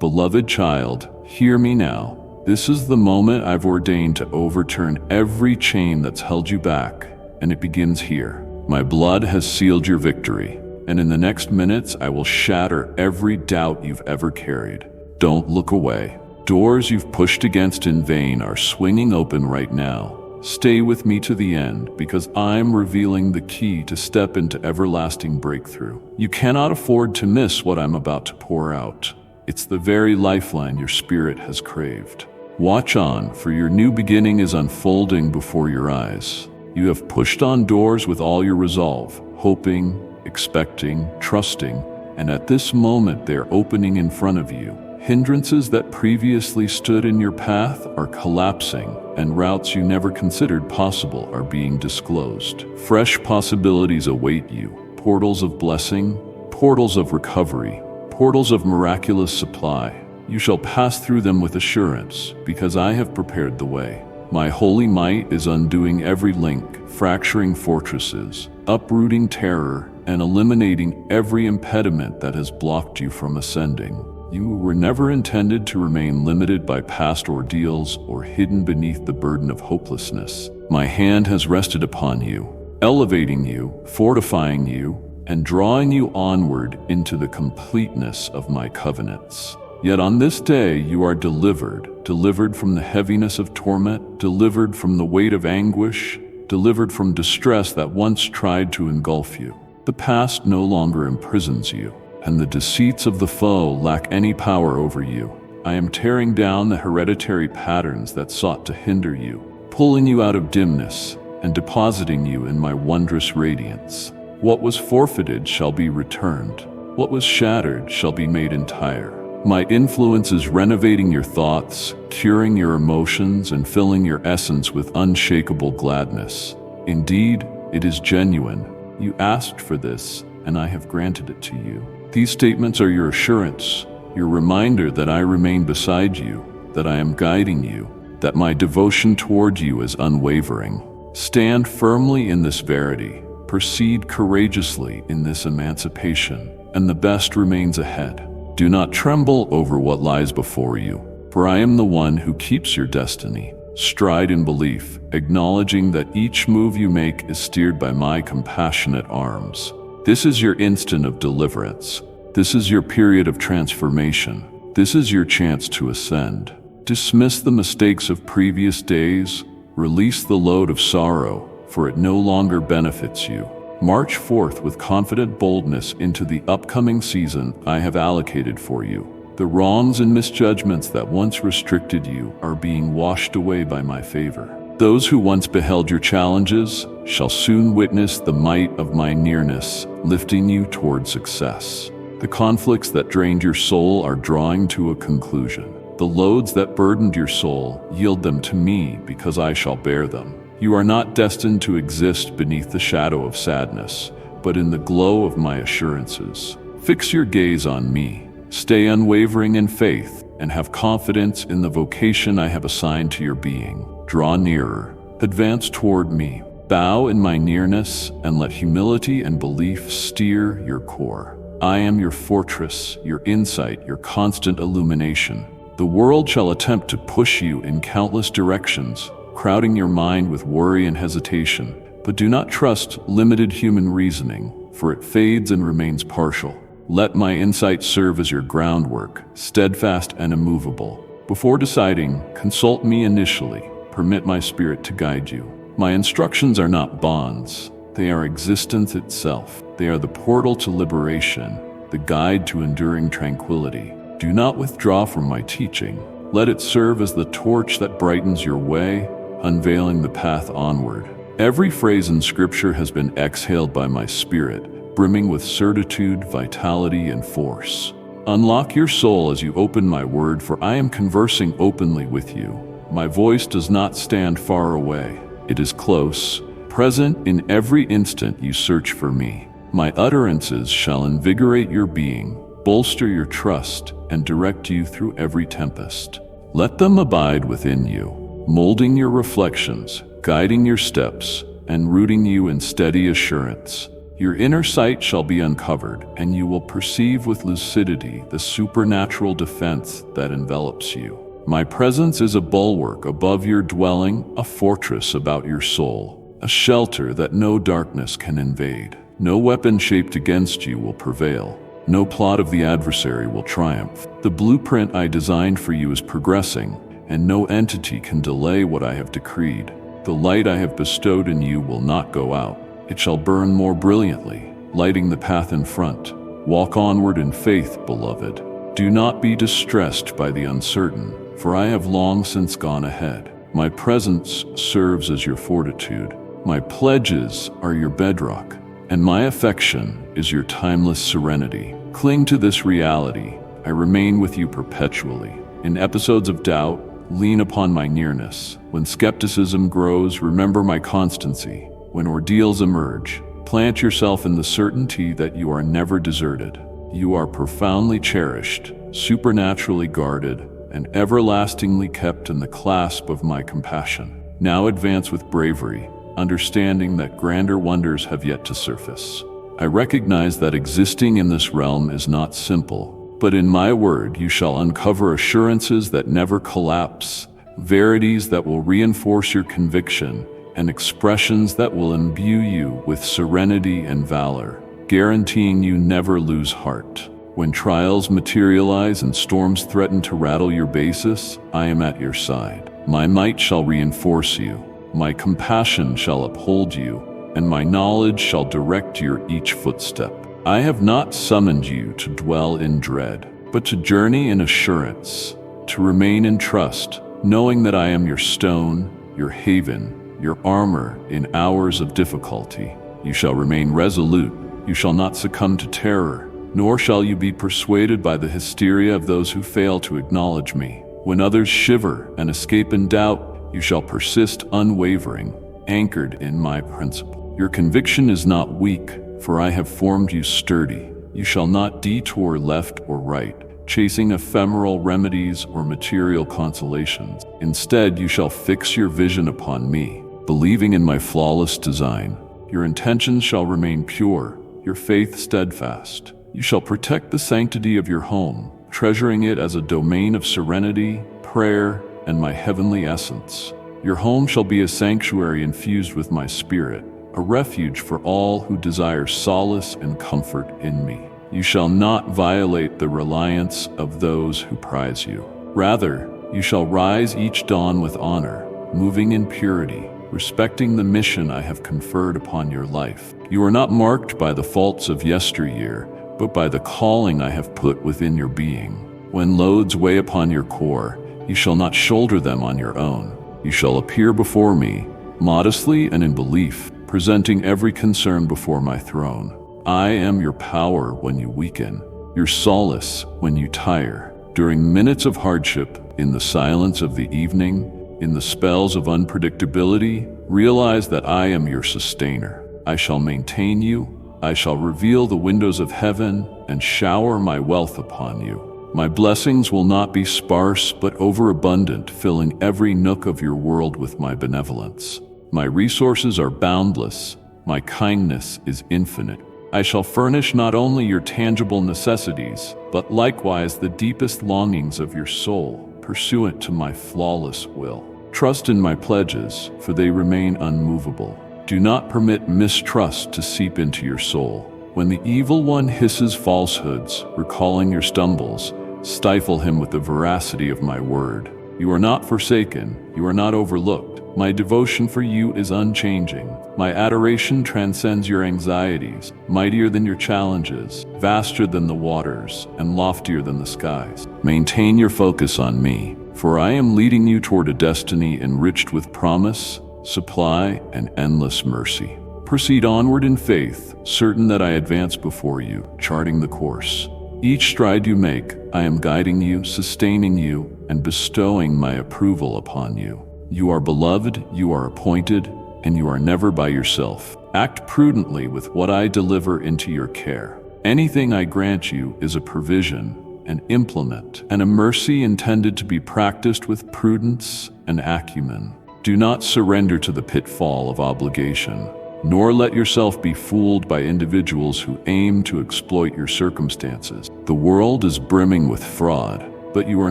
Beloved child, hear me now. This is the moment I've ordained to overturn every chain that's held you back, and it begins here. My blood has sealed your victory, and in the next minutes I will shatter every doubt you've ever carried. Don't look away. Doors you've pushed against in vain are swinging open right now. Stay with me to the end, because I'm revealing the key to step into everlasting breakthrough. You cannot afford to miss what I'm about to pour out. It's the very lifeline your spirit has craved. Watch on, for your new beginning is unfolding before your eyes. You have pushed on doors with all your resolve, hoping, expecting, trusting, and at this moment they're opening in front of you. Hindrances that previously stood in your path are collapsing, and routes you never considered possible are being disclosed. Fresh possibilities await you, portals of blessing, portals of recovery, portals of miraculous supply. You shall pass through them with assurance, because I have prepared the way. My holy might is undoing every link, fracturing fortresses, uprooting terror, and eliminating every impediment that has blocked you from ascending. You were never intended to remain limited by past ordeals or hidden beneath the burden of hopelessness. My hand has rested upon you, elevating you, fortifying you, and drawing you onward into the completeness of my covenants. Yet on this day you are delivered from the heaviness of torment, delivered from the weight of anguish, delivered from distress that once tried to engulf you. The past no longer imprisons you, and the deceits of the foe lack any power over you. I am tearing down the hereditary patterns that sought to hinder you, pulling you out of dimness and depositing you in my wondrous radiance. What was forfeited shall be returned. What was shattered shall be made entire. My influence is renovating your thoughts, curing your emotions, and filling your essence with unshakable gladness. Indeed, it is genuine. You asked for this, and I have granted it to you. These statements are your assurance, your reminder that I remain beside you, that I am guiding you, that my devotion toward you is unwavering. Stand firmly in this verity, proceed courageously in this emancipation, and the best remains ahead. Do not tremble over what lies before you, for I am the one who keeps your destiny. Stride in belief, acknowledging that each move you make is steered by my compassionate arms. This is your instant of deliverance. This is your period of transformation. This is your chance to ascend. Dismiss the mistakes of previous days. Release the load of sorrow, for it no longer benefits you. March forth with confident boldness into the upcoming season I have allocated for you. The wrongs and misjudgments that once restricted you are being washed away by my favor. Those who once beheld your challenges shall soon witness the might of my nearness, lifting you toward success. The conflicts that drained your soul are drawing to a conclusion. The loads that burdened your soul, yield them to me, because I shall bear them. You are not destined to exist beneath the shadow of sadness, but in the glow of my assurances. Fix your gaze on me. Stay unwavering in faith, and have confidence in the vocation I have assigned to your being. Draw nearer. Advance toward me. Bow in my nearness, and let humility and belief steer your core. I am your fortress, your insight, your constant illumination. The world shall attempt to push you in countless directions, crowding your mind with worry and hesitation. But do not trust limited human reasoning, for it fades and remains partial. Let my insight serve as your groundwork, steadfast and immovable. Before deciding, consult me initially. Permit my spirit to guide you. My instructions are not bonds. They are existence itself. They are the portal to liberation, the guide to enduring tranquility. Do not withdraw from my teaching. Let it serve as the torch that brightens your way, unveiling the path onward. Every phrase in Scripture has been exhaled by my spirit, brimming with certitude, vitality, and force. Unlock your soul as you open my word, for I am conversing openly with you. My voice does not stand far away. It is close, present in every instant you search for me. My utterances shall invigorate your being, bolster your trust, and direct you through every tempest. Let them abide within you, molding your reflections, guiding your steps, and rooting you in steady assurance. Your inner sight shall be uncovered, and you will perceive with lucidity the supernatural defense that envelops you. My presence is a bulwark above your dwelling, a fortress about your soul, a shelter that no darkness can invade. No weapon shaped against you will prevail. No plot of the adversary will triumph. The blueprint I designed for you is progressing, and no entity can delay what I have decreed. The light I have bestowed in you will not go out. It shall burn more brilliantly, lighting the path in front. Walk onward in faith, beloved. Do not be distressed by the uncertain, for I have long since gone ahead. My presence serves as your fortitude. My pledges are your bedrock, and my affection is your timeless serenity. Cling to this reality. I remain with you perpetually. In episodes of doubt, lean upon my nearness. When skepticism grows, remember my constancy. When ordeals emerge, plant yourself in the certainty that you are never deserted. You are profoundly cherished, supernaturally guarded, and everlastingly kept in the clasp of my compassion. Now advance with bravery, understanding that grander wonders have yet to surface. I recognize that existing in this realm is not simple, but in my word you shall uncover assurances that never collapse, verities that will reinforce your conviction, and expressions that will imbue you with serenity and valor, guaranteeing you never lose heart. When trials materialize and storms threaten to rattle your basis, I am at your side. My might shall reinforce you, my compassion shall uphold you, and my knowledge shall direct your each footstep. I have not summoned you to dwell in dread, but to journey in assurance, to remain in trust, knowing that I am your stone, your haven, your armor in hours of difficulty. You shall remain resolute. You shall not succumb to terror, nor shall you be persuaded by the hysteria of those who fail to acknowledge me. When others shiver and escape in doubt, you shall persist unwavering, anchored in my principle. Your conviction is not weak, for I have formed you sturdy. You shall not detour left or right, chasing ephemeral remedies or material consolations. Instead, you shall fix your vision upon me, believing in my flawless design. Your intentions shall remain pure, your faith steadfast. You shall protect the sanctity of your home, treasuring it as a domain of serenity, prayer, and my heavenly essence. Your home shall be a sanctuary infused with my spirit, a refuge for all who desire solace and comfort in me. You shall not violate the reliance of those who prize you. Rather, you shall rise each dawn with honor, moving in purity, respecting the mission I have conferred upon your life. You are not marked by the faults of yesteryear, but by the calling I have put within your being. When loads weigh upon your core, you shall not shoulder them on your own. You shall appear before me, modestly and in belief, presenting every concern before my throne. I am your power when you weaken, your solace when you tire. During minutes of hardship, in the silence of the evening, in the spells of unpredictability, realize that I am your sustainer. I shall maintain you. I shall reveal the windows of heaven and shower my wealth upon you. My blessings will not be sparse but overabundant, filling every nook of your world with my benevolence. My resources are boundless. My kindness is infinite. I shall furnish not only your tangible necessities, but likewise the deepest longings of your soul, pursuant to my flawless will. Trust in my pledges, for they remain unmovable. Do not permit mistrust to seep into your soul. When the evil one hisses falsehoods, recalling your stumbles, stifle him with the veracity of my word. You are not forsaken. You are not overlooked. My devotion for you is unchanging. My adoration transcends your anxieties, mightier than your challenges, vaster than the waters, and loftier than the skies. Maintain your focus on me, for I am leading you toward a destiny enriched with promise, supply, and endless mercy. Proceed onward in faith, certain that I advance before you, charting the course. Each stride you make, I am guiding you, sustaining you, and bestowing my approval upon you. You are beloved, you are appointed, and you are never by yourself. Act prudently with what I deliver into your care. Anything I grant you is a provision, an implement, and a mercy intended to be practiced with prudence and acumen. Do not surrender to the pitfall of obligation. nor let yourself be fooled by individuals who aim to exploit your circumstances. The world is brimming with fraud, but you are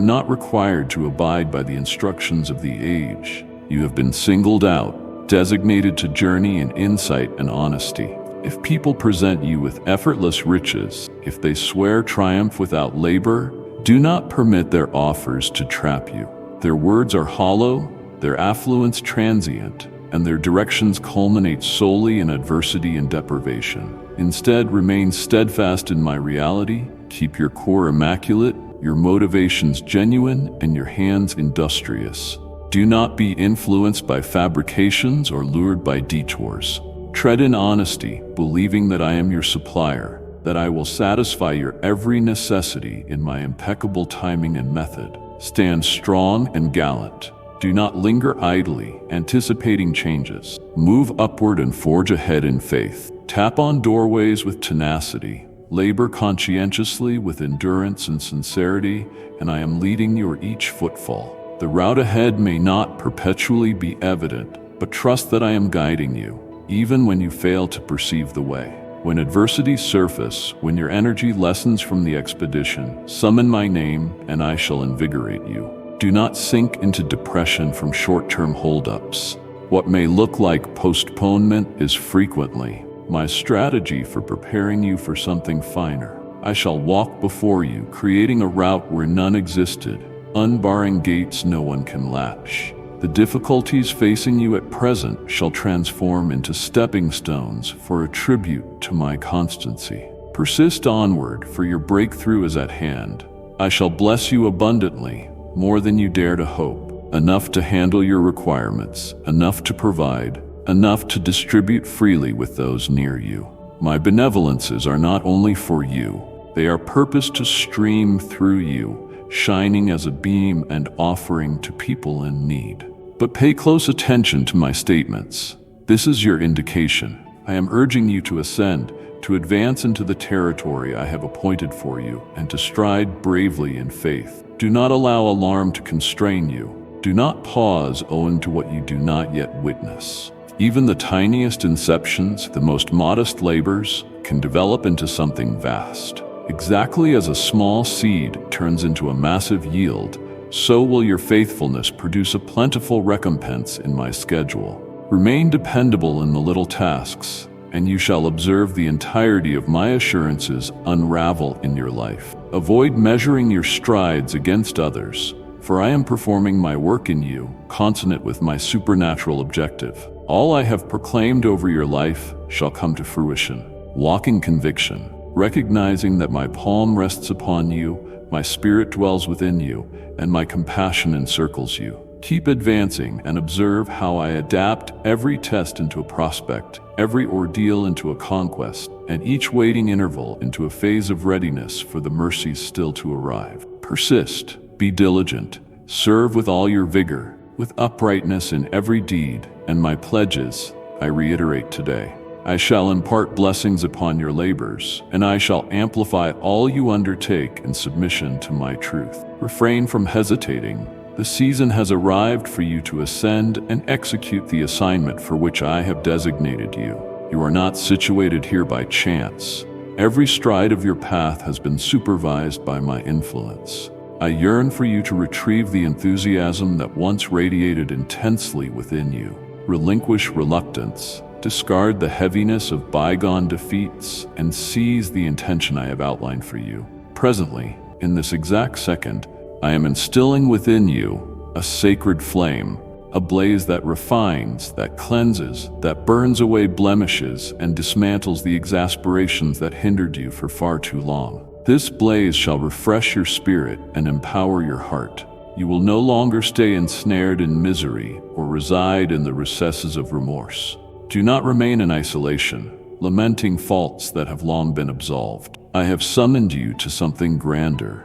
not required to abide by the instructions of the age. You have been singled out, designated to journey in insight and honesty. If people present you with effortless riches, if they swear triumph without labor, do not permit their offers to trap you. Their words are hollow, their affluence transient, and their directions culminate solely in adversity and deprivation. Instead, remain steadfast in my reality, keep your core immaculate, your motivations genuine, and your hands industrious. Do not be influenced by fabrications or lured by detours. Tread in honesty, believing that I am your supplier, that I will satisfy your every necessity in my impeccable timing and method. Stand strong and gallant. Do not linger idly, anticipating changes. Move upward and forge ahead in faith. Tap on doorways with tenacity. Labor conscientiously with endurance and sincerity, and I am leading your each footfall. The route ahead may not perpetually be evident, but trust that I am guiding you, even when you fail to perceive the way. When adversities surface, when your energy lessens from the expedition, summon my name, and I shall invigorate you. Do not sink into depression from short-term holdups. What may look like postponement is frequently my strategy for preparing you for something finer. I shall walk before you, creating a route where none existed, unbarring gates no one can latch. The difficulties facing you at present shall transform into stepping stones for a tribute to my constancy. Persist onward, for your breakthrough is at hand. I shall bless you abundantly, more than you dare to hope, enough to handle your requirements, enough to provide, enough to distribute freely with those near you. My benevolences are not only for you, they are purposed to stream through you, shining as a beam and offering to people in need. But pay close attention to my statements. This is your indication. I am urging you to ascend, to advance into the territory I have appointed for you, and to stride bravely in faith. Do not allow alarm to constrain you. Do not pause owing to what you do not yet witness. Even the tiniest inceptions, the most modest labors, can develop into something vast. Exactly as a small seed turns into a massive yield, so will your faithfulness produce a plentiful recompense in my schedule. Remain dependable in the little tasks, and you shall observe the entirety of my assurances unravel in your life. Avoid measuring your strides against others, for I am performing my work in you, consonant with my supernatural objective. All I have proclaimed over your life shall come to fruition. Walk in conviction, recognizing that my palm rests upon you, my spirit dwells within you, and my compassion encircles you. Keep advancing and observe how I adapt every test into a prospect, every ordeal into a conquest, and each waiting interval into a phase of readiness for the mercies still to arrive. Persist, be diligent, serve with all your vigor, with uprightness in every deed, and my pledges I reiterate today. I shall impart blessings upon your labors, and I shall amplify all you undertake in submission to my truth. Refrain from hesitating. The season has arrived for you to ascend and execute the assignment for which I have designated you. You are not situated here by chance. Every stride of your path has been supervised by my influence. I yearn for you to retrieve the enthusiasm that once radiated intensely within you. Relinquish reluctance. Discard the heaviness of bygone defeats and seize the intention I have outlined for you. Presently, in this exact second, I am instilling within you a sacred flame, a blaze that refines, that cleanses, that burns away blemishes and dismantles the exasperations that hindered you for far too long. This blaze shall refresh your spirit and empower your heart. You will no longer stay ensnared in misery or reside in the recesses of remorse. Do not remain in isolation, lamenting faults that have long been absolved. I have summoned you to something grander.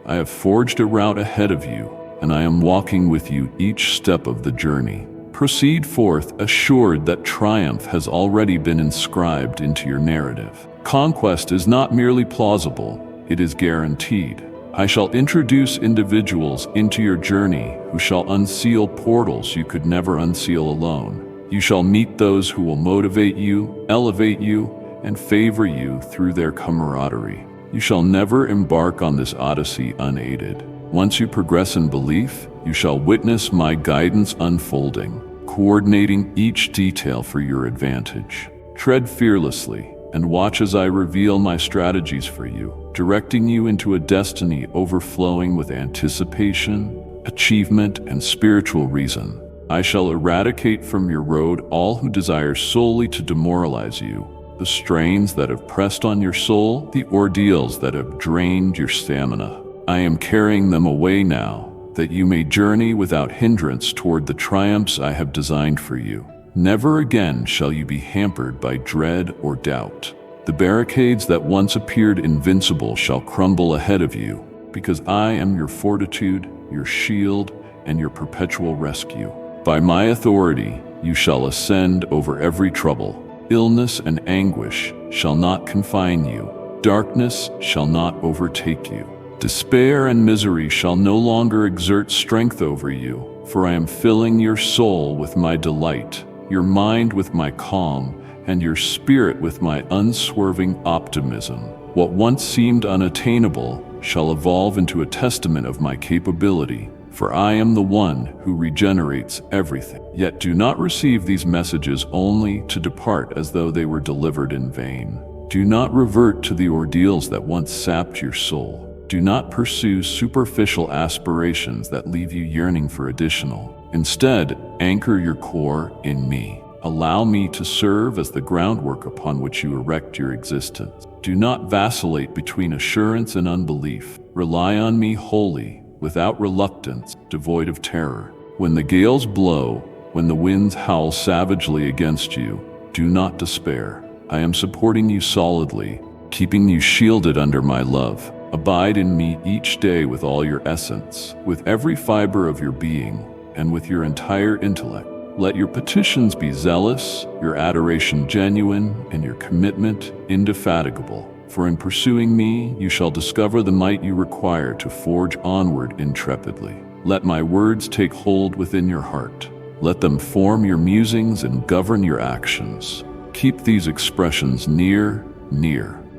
I have forged a route ahead of you, and I am walking with you each step of the journey. Proceed forth, assured that triumph has already been inscribed into your narrative. Conquest is not merely plausible, it is guaranteed. I shall introduce individuals into your journey who shall unseal portals you could never unseal alone. You shall meet those who will motivate you, elevate you, and favor you through their camaraderie. You shall never embark on this odyssey unaided. Once you progress in belief, you shall witness my guidance unfolding, coordinating each detail for your advantage. Tread fearlessly and watch as I reveal my strategies for you, directing you into a destiny overflowing with anticipation, achievement, and spiritual reason. I shall eradicate from your road all who desire solely to demoralize you, the strains that have pressed on your soul, the ordeals that have drained your stamina. I am carrying them away now, that you may journey without hindrance toward the triumphs I have designed for you. Never again shall you be hampered by dread or doubt. The barricades that once appeared invincible shall crumble ahead of you, because I am your fortitude, your shield, and your perpetual rescue. By my authority, you shall ascend over every trouble. Illness and anguish shall not confine you. Darkness shall not overtake you. Despair and misery shall no longer exert strength over you, for I am filling your soul with my delight, your mind with my calm, and your spirit with my unswerving optimism. What once seemed unattainable shall evolve into a testament of my capability, for I am the one who regenerates everything. Yet do not receive these messages only to depart as though they were delivered in vain. Do not revert to the ordeals that once sapped your soul. Do not pursue superficial aspirations that leave you yearning for additional. Instead, anchor your core in me. Allow me to serve as the groundwork upon which you erect your existence. Do not vacillate between assurance and unbelief. Rely on me wholly, without reluctance, devoid of terror. When the gales blow, when the winds howl savagely against you, do not despair. I am supporting you solidly, keeping you shielded under my love. Abide in me each day with all your essence, with every fiber of your being, and with your entire intellect. Let your petitions be zealous, your adoration genuine, and your commitment indefatigable. For in pursuing me, you shall discover the might you require to forge onward intrepidly. Let my words take hold within your heart. Let them form your musings and govern your actions. Keep these expressions near.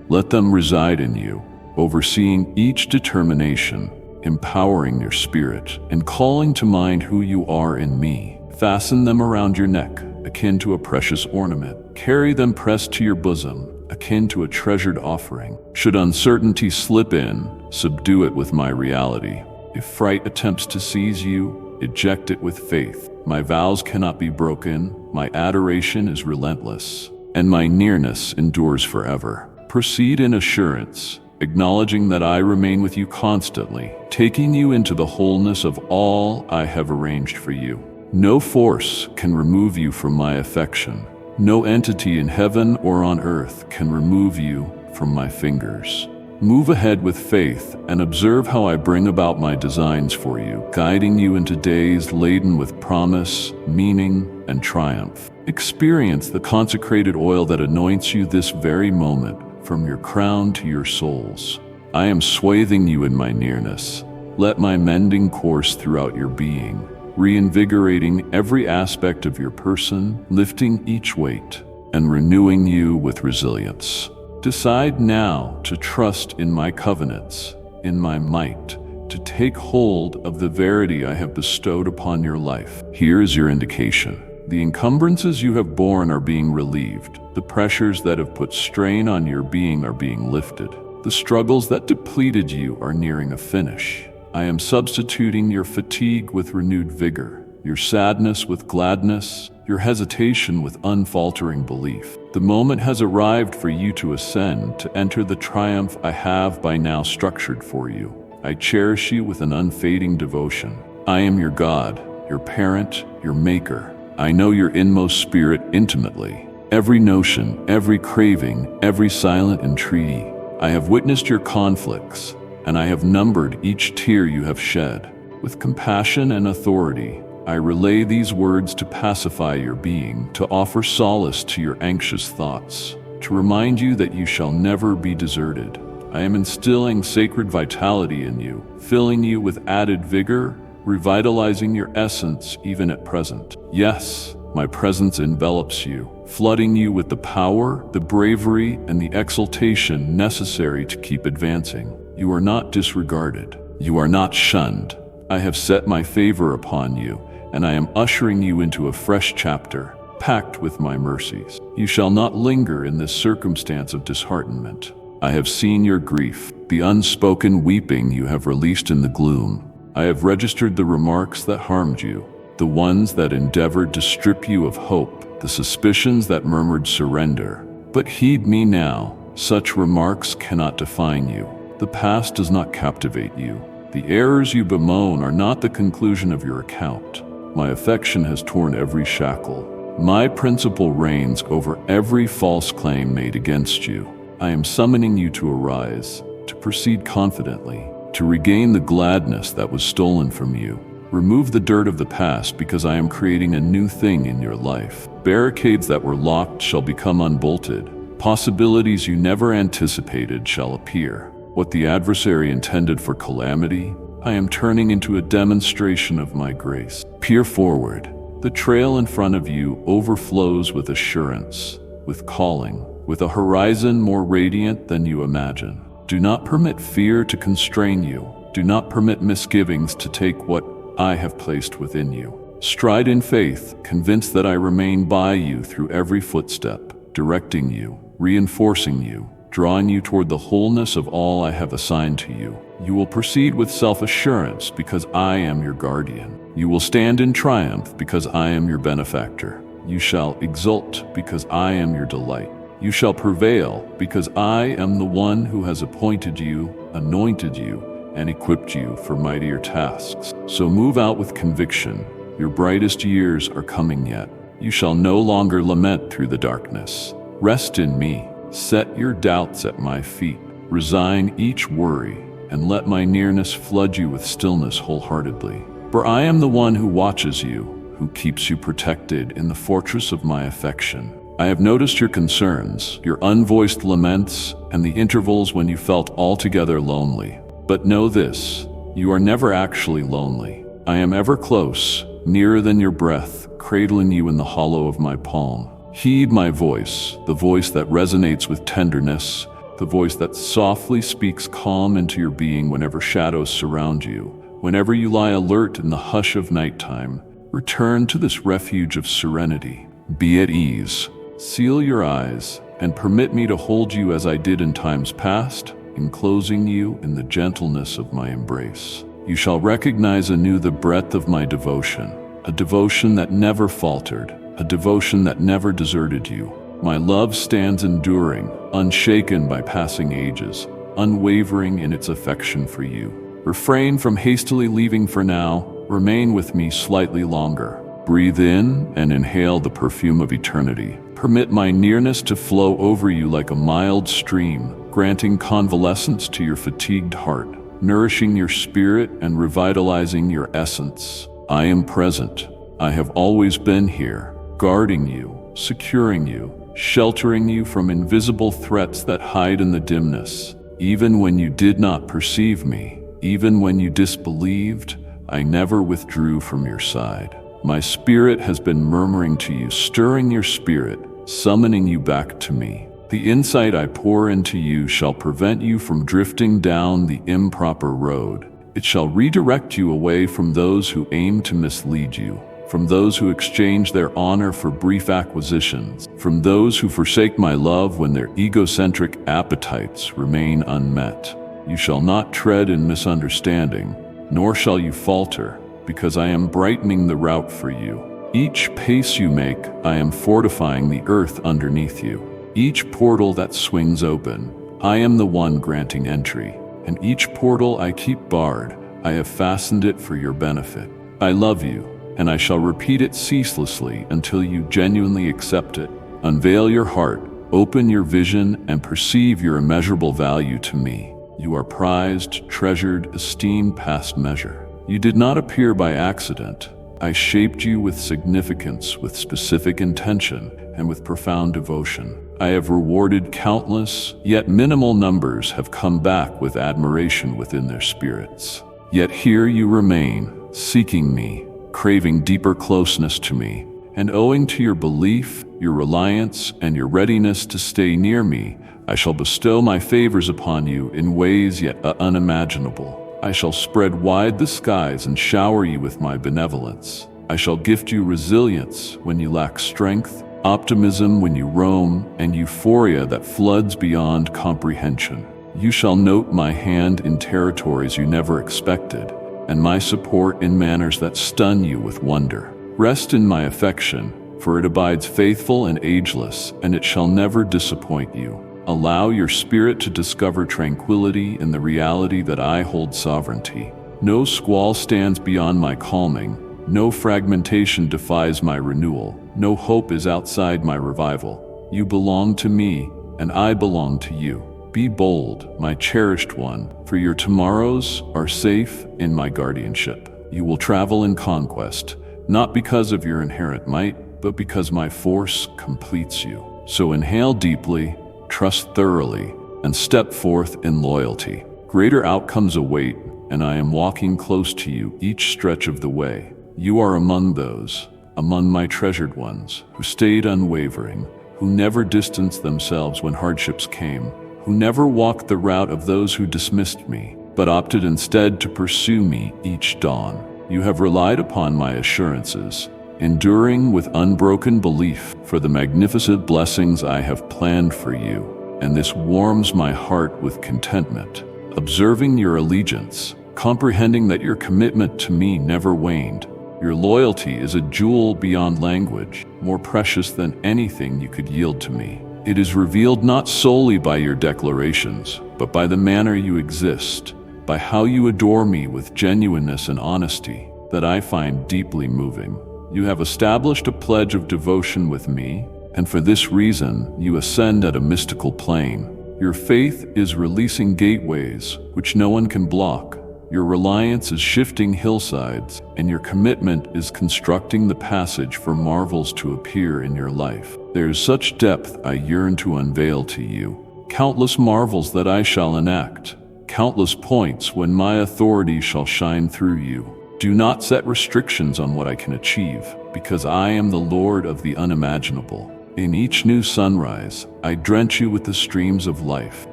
Let them reside in you, overseeing each determination, empowering your spirit, and calling to mind who you are in me. Fasten them around your neck, akin to a precious ornament. Carry them pressed to your bosom, akin to a treasured offering. Should uncertainty slip in, subdue it with my reality. If fright attempts to seize you, eject it with faith. My vows cannot be broken, my adoration is relentless, and my nearness endures forever. Proceed in assurance, acknowledging that I remain with you constantly, taking you into the wholeness of all I have arranged for you. No force can remove you from my affection. No entity in heaven or on earth can remove you from my fingers. Move ahead with faith and observe how I bring about my designs for you, guiding you into days laden with promise, meaning, and triumph. Experience the consecrated oil that anoints you this very moment, from your crown to your soles. I am swathing you in my nearness. Let my mending course throughout your being, reinvigorating every aspect of your person, lifting each weight, and renewing you with resilience. Decide now to trust in my covenants, in my might, to take hold of the verity I have bestowed upon your life. Here is your indication. The encumbrances you have borne are being relieved. The pressures that have put strain on your being are being lifted. The struggles that depleted you are nearing a finish. I am substituting your fatigue with renewed vigor, your sadness with gladness, your hesitation with unfaltering belief. The moment has arrived for you to ascend, to enter the triumph I have by now structured for you. I cherish you with an unfading devotion. I am your God, your parent, your maker. I know your inmost spirit intimately. Every notion, every craving, every silent entreaty. I have witnessed your conflicts, and I have numbered each tear you have shed. With compassion and authority, I relay these words to pacify your being, to offer solace to your anxious thoughts, to remind you that you shall never be deserted. I am instilling sacred vitality in you, filling you with added vigor, revitalizing your essence even at present. Yes, My presence envelops you, flooding you with the power, the bravery, and the exaltation necessary to keep advancing. You are not disregarded. You are not shunned. I have set my favor upon you, and I am ushering you into a fresh chapter, packed with my mercies. You shall not linger in this circumstance of disheartenment. I have seen your grief, the unspoken weeping you have released in the gloom. I have registered the remarks that harmed you, the ones that endeavored to strip you of hope, the suspicions that murmured surrender. But heed me now, such remarks cannot define you. The past does not captivate you. The errors you bemoan are not the conclusion of your account. My affection has torn every shackle. My principle reigns over every false claim made against you. I am summoning you to arise, to proceed confidently, to regain the gladness that was stolen from you. Remove the dirt of the past, because I am creating a new thing in your life. Barricades that were locked shall become unbolted. Possibilities you never anticipated shall appear. What the adversary intended for calamity, I am turning into a demonstration of my grace. Peer forward. The trail in front of you overflows with assurance, with calling, with a horizon more radiant than you imagine. Do not permit fear to constrain you. Do not permit misgivings to take what I have placed within you. Stride in faith, convinced that I remain by you through every footstep, directing you, reinforcing you, drawing you toward the wholeness of all I have assigned to you. You will proceed with self-assurance because I am your guardian. You will stand in triumph because I am your benefactor. You shall exult because I am your delight. You shall prevail because I am the one who has appointed you, anointed you, and equipped you for mightier tasks. So move out with conviction. Your brightest years are coming yet. You shall no longer lament through the darkness. Rest in me. Set your doubts at my feet. Resign each worry, and let my nearness flood you with stillness wholeheartedly. For I am the one who watches you, who keeps you protected in the fortress of my affection. I have noticed your concerns, your unvoiced laments, and the intervals when you felt altogether lonely. But know this, you are never actually lonely. I am ever close, nearer than your breath, cradling you in the hollow of my palm. Heed my voice, the voice that resonates with tenderness, the voice that softly speaks calm into your being whenever shadows surround you. Whenever you lie alert in the hush of nighttime, return to this refuge of serenity. Be at ease, seal your eyes, and permit me to hold you as I did in times past, enclosing you in the gentleness of my embrace. You shall recognize anew the breadth of my devotion, a devotion that never faltered, a devotion that never deserted you. My love stands enduring, unshaken by passing ages, unwavering in its affection for you. Refrain from hastily leaving for now. Remain with me slightly longer. Breathe in and inhale the perfume of eternity. Permit my nearness to flow over you like a mild stream, granting convalescence to your fatigued heart, nourishing your spirit and revitalizing your essence. I am present. I have always been here, guarding you, securing you, sheltering you from invisible threats that hide in the dimness. Even when you did not perceive me, even when you disbelieved, I never withdrew from your side. My spirit has been murmuring to you, stirring your spirit, summoning you back to me. The insight I pour into you shall prevent you from drifting down the improper road. It shall redirect you away from those who aim to mislead you, from those who exchange their honor for brief acquisitions, from those who forsake my love when their egocentric appetites remain unmet. You shall not tread in misunderstanding, nor shall you falter, because I am brightening the route for you. Each pace you make, I am fortifying the earth underneath you. Each portal that swings open, I am the one granting entry, and each portal I keep barred, I have fastened it for your benefit. I love you, and I shall repeat it ceaselessly until you genuinely accept it. Unveil your heart, open your vision, and perceive your immeasurable value to me. You are prized, treasured, esteemed past measure. You did not appear by accident. I shaped you with significance, with specific intention, and with profound devotion. I have rewarded countless, yet minimal numbers have come back with admiration within their spirits. Yet here you remain, seeking me, craving deeper closeness to me, And owing to your belief, your reliance, and your readiness to stay near me, I shall bestow my favors upon you in ways yet unimaginable. I shall spread wide the skies and shower you with my benevolence. I shall gift you resilience when you lack strength, optimism when you roam, and euphoria that floods beyond comprehension. You shall note my hand in territories you never expected, and my support in manners that stun you with wonder. Rest in my affection, for it abides faithful and ageless, and it shall never disappoint you. Allow your spirit to discover tranquility in the reality that I hold sovereignty. No squall stands beyond my calming, no fragmentation defies my renewal, no hope is outside my revival. You belong to me, and I belong to you. Be bold, my cherished one, for your tomorrows are safe in my guardianship. You will travel in conquest, not because of your inherent might, but because my force completes you. So inhale deeply, trust thoroughly, and step forth in loyalty. Greater outcomes await, and I am walking close to you each stretch of the way. You are among those, among my treasured ones, who stayed unwavering, who never distanced themselves when hardships came, who never walked the route of those who dismissed me, but opted instead to pursue me each dawn. You have relied upon my assurances, enduring with unbroken belief for the magnificent blessings I have planned for you, and this warms my heart with contentment. Observing your allegiance, comprehending that your commitment to me never waned, your loyalty is a jewel beyond language, more precious than anything you could yield to me. It is revealed not solely by your declarations, but by the manner you exist, by how you adore me with genuineness and honesty, that I find deeply moving. You have established a pledge of devotion with me, and for this reason you ascend at a mystical plane. Your faith is releasing gateways which no one can block. Your reliance is shifting hillsides, and your commitment is constructing the passage for marvels to appear in your life. There is such depth I yearn to unveil to you, countless marvels that I shall enact, countless points when my authority shall shine through you. Do not set restrictions on what I can achieve, because I am the Lord of the unimaginable. In each new sunrise, I drench you with the streams of life,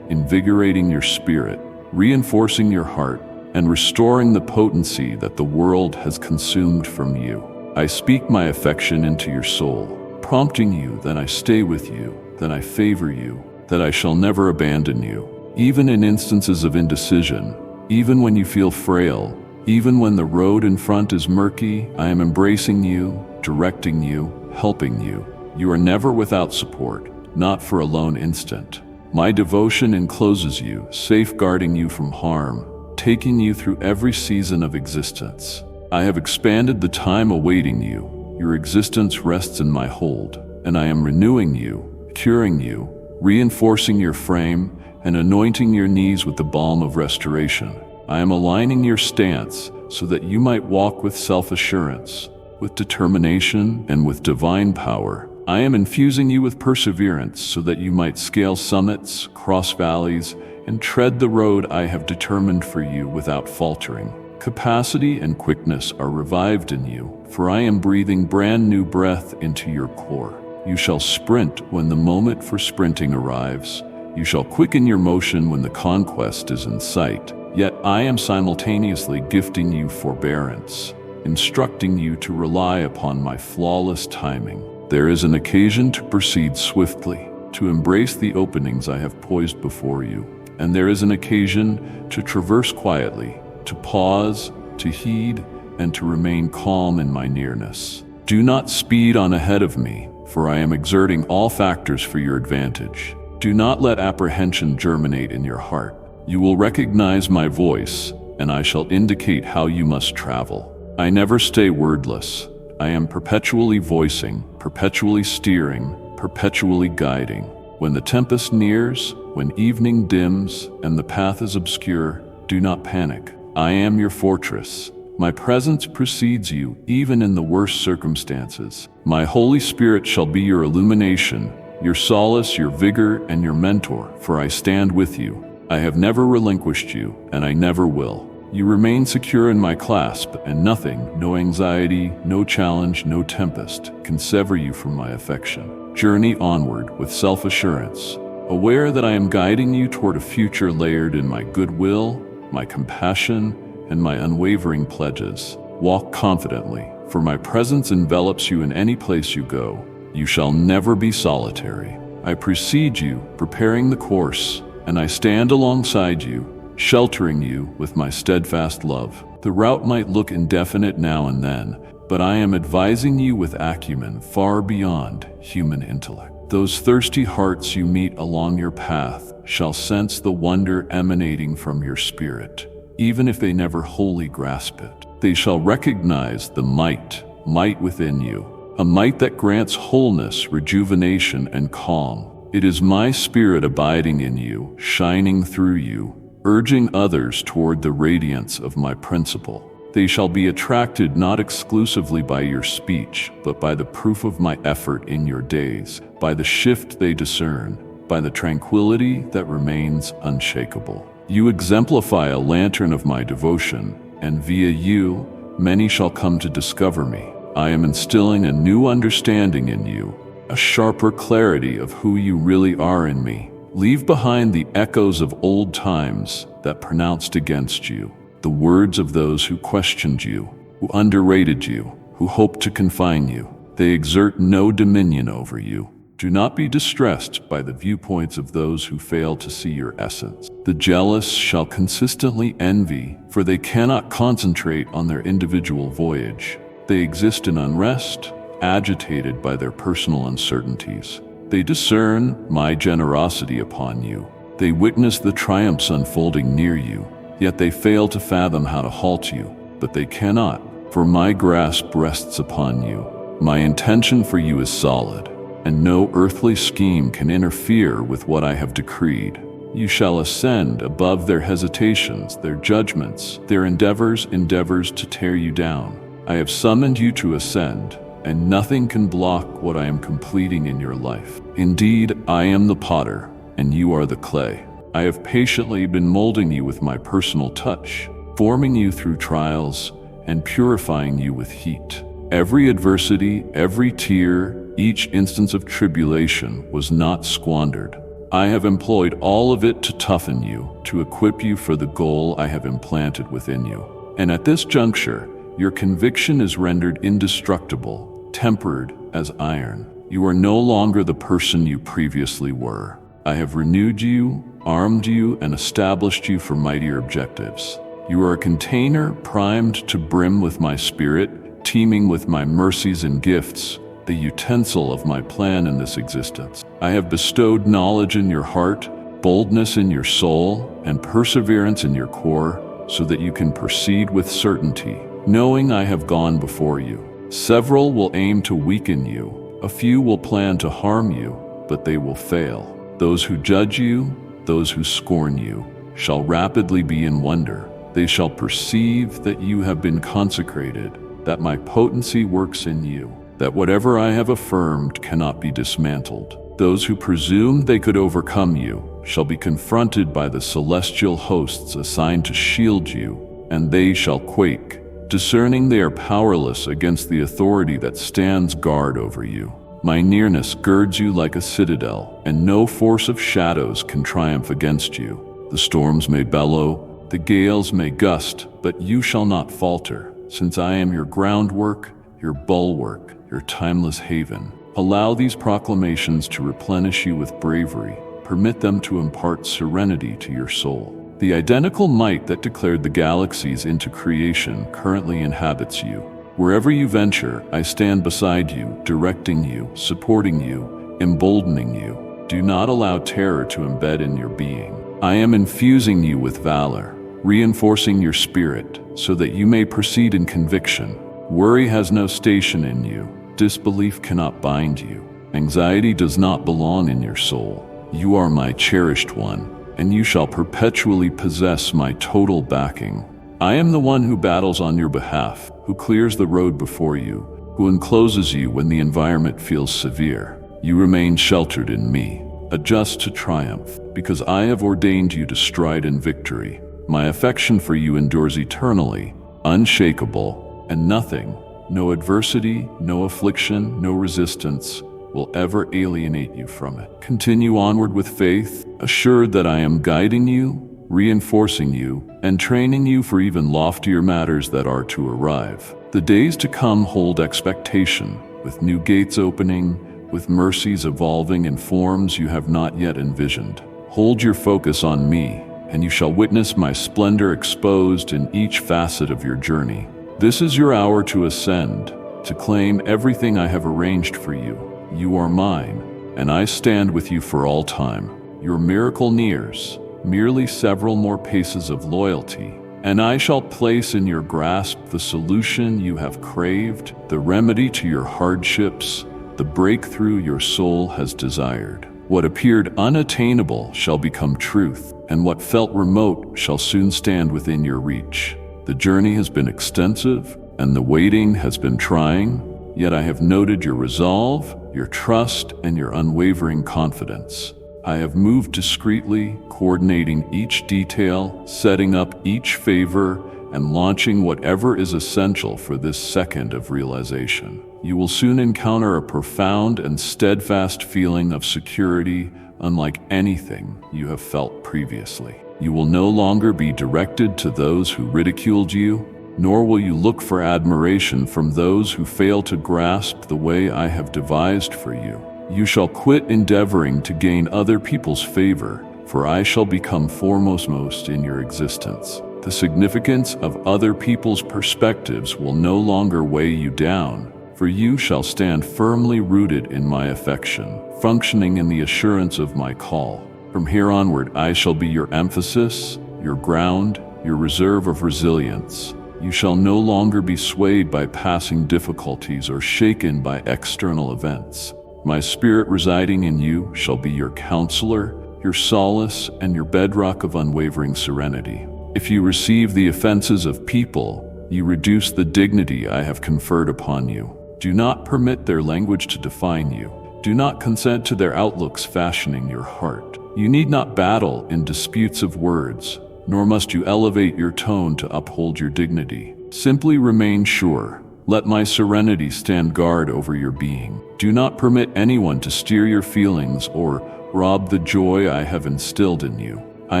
invigorating your spirit, reinforcing your heart, and restoring the potency that the world has consumed from you. I speak my affection into your soul, prompting you that I stay with you, that I favor you, that I shall never abandon you. Even in instances of indecision, even when you feel frail, even when the road in front is murky, I am embracing you, directing you, helping you. You are never without support, not for a lone instant. My devotion encloses you, safeguarding you from harm, taking you through every season of existence. I have expanded the time awaiting you. Your existence rests in my hold, and I am renewing you, curing you, reinforcing your frame, and anointing your knees with the balm of restoration. I am aligning your stance so that you might walk with self-assurance, with determination, and with divine power. I am infusing you with perseverance so that you might scale summits, cross valleys, and tread the road I have determined for you without faltering. Capacity and quickness are revived in you, for I am breathing brand new breath into your core. You shall sprint when the moment for sprinting arrives. You shall quicken your motion when the conquest is in sight. Yet I am simultaneously gifting you forbearance, instructing you to rely upon my flawless timing. There is an occasion to proceed swiftly, to embrace the openings I have poised before you. And there is an occasion to traverse quietly, to pause, to heed, and to remain calm in my nearness. Do not speed on ahead of me, for I am exerting all factors for your advantage. Do not let apprehension germinate in your heart. You will recognize my voice, and I shall indicate how you must travel. I never stay wordless. I am perpetually voicing, perpetually steering, perpetually guiding. When the tempest nears, when evening dims, and the path is obscure, do not panic. I am your fortress. My presence precedes you, even in the worst circumstances. My Holy Spirit shall be your illumination, your solace, your vigor, and your mentor, for I stand with you. I have never relinquished you, and I never will. You remain secure in my clasp, and nothing, no anxiety, no challenge, no tempest, can sever you from my affection. Journey onward with self-assurance, aware that I am guiding you toward a future layered in my goodwill, my compassion, and my unwavering pledges. Walk confidently, for my presence envelops you in any place you go. You shall never be solitary. I precede you, preparing the course, and I stand alongside you, sheltering you with my steadfast love. The route might look indefinite now and then, but I am advising you with acumen far beyond human intellect. Those thirsty hearts you meet along your path shall sense the wonder emanating from your spirit, even if they never wholly grasp it. They shall recognize the might within you, a might that grants wholeness, rejuvenation, and calm. It is my spirit abiding in you, shining through you, urging others toward the radiance of my principle. They shall be attracted not exclusively by your speech, but by the proof of my effort in your days, by the shift they discern, by the tranquility that remains unshakable. You exemplify a lantern of my devotion, and via you, many shall come to discover me. I am instilling a new understanding in you, a sharper clarity of who you really are in me. Leave behind the echoes of old times that pronounced against you, the words of those who questioned you, who underrated you, who hoped to confine you. They exert no dominion over you. Do not be distressed by the viewpoints of those who fail to see your essence. The jealous shall consistently envy, for they cannot concentrate on their individual voyage. They exist in unrest, agitated by their personal uncertainties. They discern my generosity upon you. They witness the triumphs unfolding near you, yet they fail to fathom how to halt you. But they cannot, for my grasp rests upon you. My intention for you is solid, and no earthly scheme can interfere with what I have decreed. You shall ascend above their hesitations, their judgments, their endeavors to tear you down. I have summoned you to ascend, and nothing can block what I am completing in your life. Indeed, I am the potter, and you are the clay. I have patiently been molding you with my personal touch, forming you through trials, and purifying you with heat. Every adversity, every tear, each instance of tribulation was not squandered. I have employed all of it to toughen you, to equip you for the goal I have implanted within you. And at this juncture, your conviction is rendered indestructible, tempered as iron. You are no longer the person you previously were. I have renewed you, armed you, and established you for mightier objectives. You are a container primed to brim with my spirit, teeming with my mercies and gifts, the utensil of my plan in this existence. I have bestowed knowledge in your heart, boldness in your soul, and perseverance in your core, so that you can proceed with certainty, knowing I have gone before you. Several will aim to weaken you, a few will plan to harm you, but they will fail. Those who judge you, those who scorn you, shall rapidly be in wonder. They shall perceive that you have been consecrated, that my potency works in you, that whatever I have affirmed cannot be dismantled. Those who presume they could overcome you shall be confronted by the celestial hosts assigned to shield you, and they shall quake, discerning they are powerless against the authority that stands guard over you. My nearness girds you like a citadel, and no force of shadows can triumph against you. The storms may bellow, the gales may gust, but you shall not falter, since I am your groundwork, your bulwark, your timeless haven. Allow these proclamations to replenish you with bravery. Permit them to impart serenity to your soul. The identical might that declared the galaxies into creation currently inhabits you. Wherever you venture, I stand beside you, directing you, supporting you, emboldening you. Do not allow terror to embed in your being. I am infusing you with valor, reinforcing your spirit, so that you may proceed in conviction. Worry has no station in you. Disbelief cannot bind you. Anxiety does not belong in your soul. You are my cherished one, and you shall perpetually possess my total backing. I am the one who battles on your behalf, who clears the road before you, who encloses you when the environment feels severe. You remain sheltered in me. Adjust to triumph, because I have ordained you to stride in victory. My affection for you endures eternally, unshakable, and nothing, no adversity, no affliction, no resistance, will ever alienate you from it. Continue onward with faith, assured that I am guiding you, reinforcing you, and training you for even loftier matters that are to arrive. The days to come hold expectation, with new gates opening, with mercies evolving in forms you have not yet envisioned. Hold your focus on me, and you shall witness my splendor exposed in each facet of your journey. This is your hour to ascend, to claim everything I have arranged for you. You are mine, and I stand with you for all time. Your miracle nears, merely several more paces of loyalty, and I shall place in your grasp the solution you have craved, the remedy to your hardships, the breakthrough your soul has desired. What appeared unattainable shall become truth, and what felt remote shall soon stand within your reach. The journey has been extensive, and the waiting has been trying, yet I have noted your resolve, your trust, and your unwavering confidence. I have moved discreetly, coordinating each detail, setting up each favor, and launching whatever is essential for this second of realization. You will soon encounter a profound and steadfast feeling of security unlike anything you have felt previously. You will no longer be directed to those who ridiculed you, nor will you look for admiration from those who fail to grasp the way I have devised for you. You shall quit endeavoring to gain other people's favor, for I shall become foremost in your existence. The significance of other people's perspectives will no longer weigh you down, for you shall stand firmly rooted in my affection, functioning in the assurance of my call. From here onward, I shall be your emphasis, your ground, your reserve of resilience. You shall no longer be swayed by passing difficulties or shaken by external events. My spirit residing in you shall be your counselor, your solace, and your bedrock of unwavering serenity. If you receive the offenses of people, you reduce the dignity I have conferred upon you. Do not permit their language to define you. Do not consent to their outlooks fashioning your heart. You need not battle in disputes of words, nor must you elevate your tone to uphold your dignity. Simply remain sure. Let my serenity stand guard over your being. Do not permit anyone to steer your feelings or rob the joy I have instilled in you. I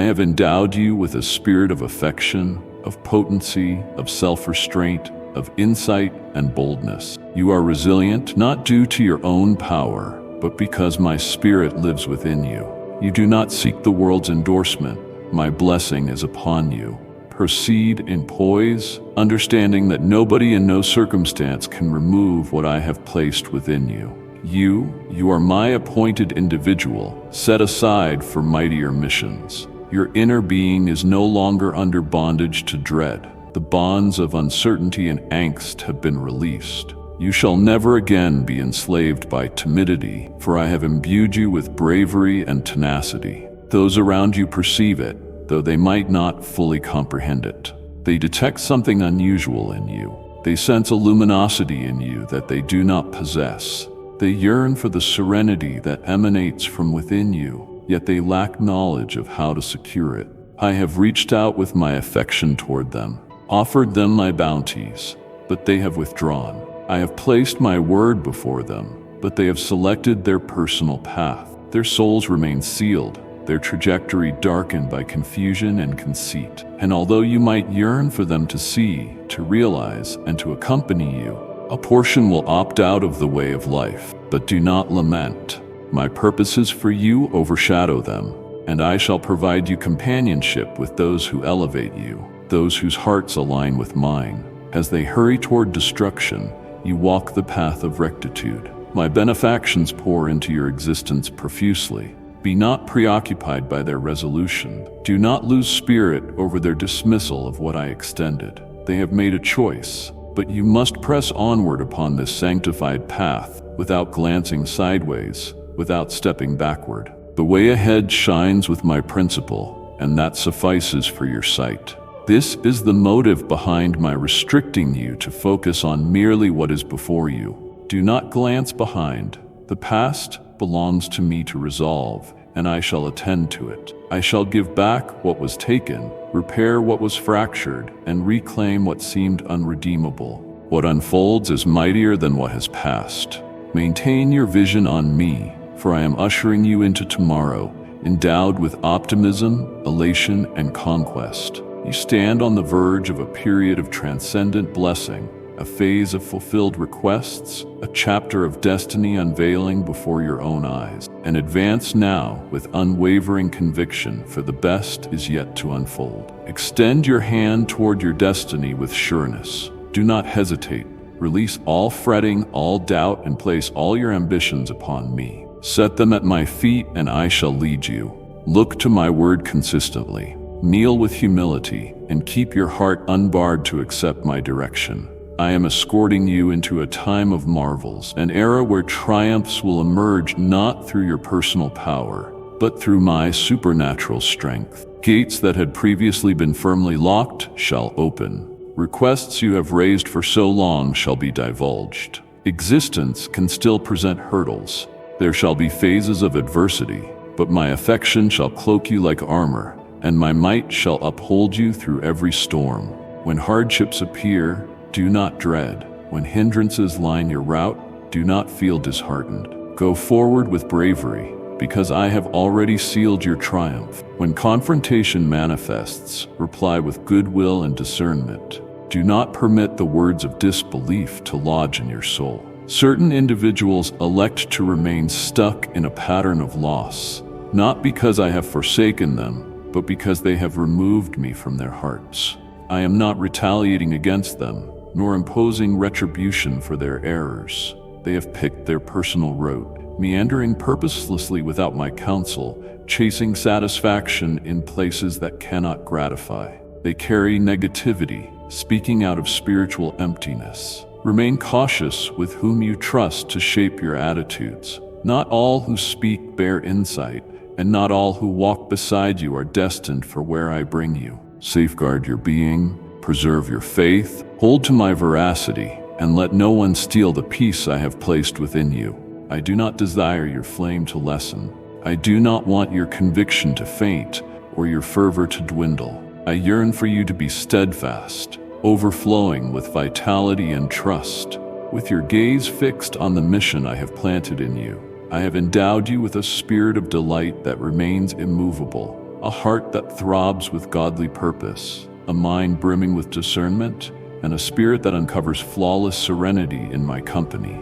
have endowed you with a spirit of affection, of potency, of self-restraint, of insight and boldness. You are resilient not due to your own power, but because my spirit lives within you. You do not seek the world's endorsement. My blessing is upon you. Proceed in poise, understanding that nobody and no circumstance can remove what I have placed within you. You are my appointed individual, set aside for mightier missions. Your inner being is no longer under bondage to dread. The bonds of uncertainty and angst have been released. You shall never again be enslaved by timidity, for I have imbued you with bravery and tenacity. Those around you perceive it, though they might not fully comprehend it. They detect something unusual in you. They sense a luminosity in you that they do not possess. They yearn for the serenity that emanates from within you, yet they lack knowledge of how to secure it. I have reached out with my affection toward them, offered them my bounties, but they have withdrawn. I have placed my word before them, but they have selected their personal path. Their souls remain sealed, their trajectory darkened by confusion and conceit. And although you might yearn for them to see, to realize, and to accompany you, a portion will opt out of the way of life. But do not lament. My purposes for you overshadow them, and I shall provide you companionship with those who elevate you, those whose hearts align with mine. As they hurry toward destruction, you walk the path of rectitude. My benefactions pour into your existence profusely. Be not preoccupied by their resolution. Do not lose spirit over their dismissal of what I extended. They have made a choice, but you must press onward upon this sanctified path without glancing sideways, without stepping backward. The way ahead shines with my principle, and that suffices for your sight. This is the motive behind my restricting you to focus on merely what is before you. Do not glance behind. The past belongs to me to resolve, and I shall attend to it. I shall give back what was taken, repair what was fractured, and reclaim what seemed unredeemable. What unfolds is mightier than what has passed. Maintain your vision on me, for I am ushering you into tomorrow, endowed with optimism, elation, and conquest. You stand on the verge of a period of transcendent blessing, a phase of fulfilled requests, a chapter of destiny unveiling before your own eyes. And advance now with unwavering conviction, for the best is yet to unfold. Extend your hand toward your destiny with sureness. Do not hesitate. Release all fretting, all doubt, and place all your ambitions upon me. Set them at my feet, and I shall lead you. Look to my word consistently. Kneel with humility, and keep your heart unbarred to accept my direction. I am escorting you into a time of marvels, an era where triumphs will emerge not through your personal power, but through my supernatural strength. Gates that had previously been firmly locked shall open. Requests you have raised for so long shall be divulged. Existence can still present hurdles. There shall be phases of adversity, but my affection shall cloak you like armor, and my might shall uphold you through every storm. When hardships appear, do not dread. When hindrances line your route, do not feel disheartened. Go forward with bravery, because I have already sealed your triumph. When confrontation manifests, reply with goodwill and discernment. Do not permit the words of disbelief to lodge in your soul. Certain individuals elect to remain stuck in a pattern of loss, not because I have forsaken them, but because they have removed me from their hearts. I am not retaliating against them, nor imposing retribution for their errors. They have picked their personal road, meandering purposelessly without my counsel, chasing satisfaction in places that cannot gratify. They carry negativity, speaking out of spiritual emptiness. Remain cautious with whom you trust to shape your attitudes. Not all who speak bear insight, and not all who walk beside you are destined for where I bring you. Safeguard your being, preserve your faith, hold to my veracity, and let no one steal the peace I have placed within you. I do not desire your flame to lessen. I do not want your conviction to faint or your fervor to dwindle. I yearn for you to be steadfast, overflowing with vitality and trust. With your gaze fixed on the mission I have planted in you, I have endowed you with a spirit of delight that remains immovable, a heart that throbs with godly purpose, a mind brimming with discernment, and a spirit that uncovers flawless serenity in my company.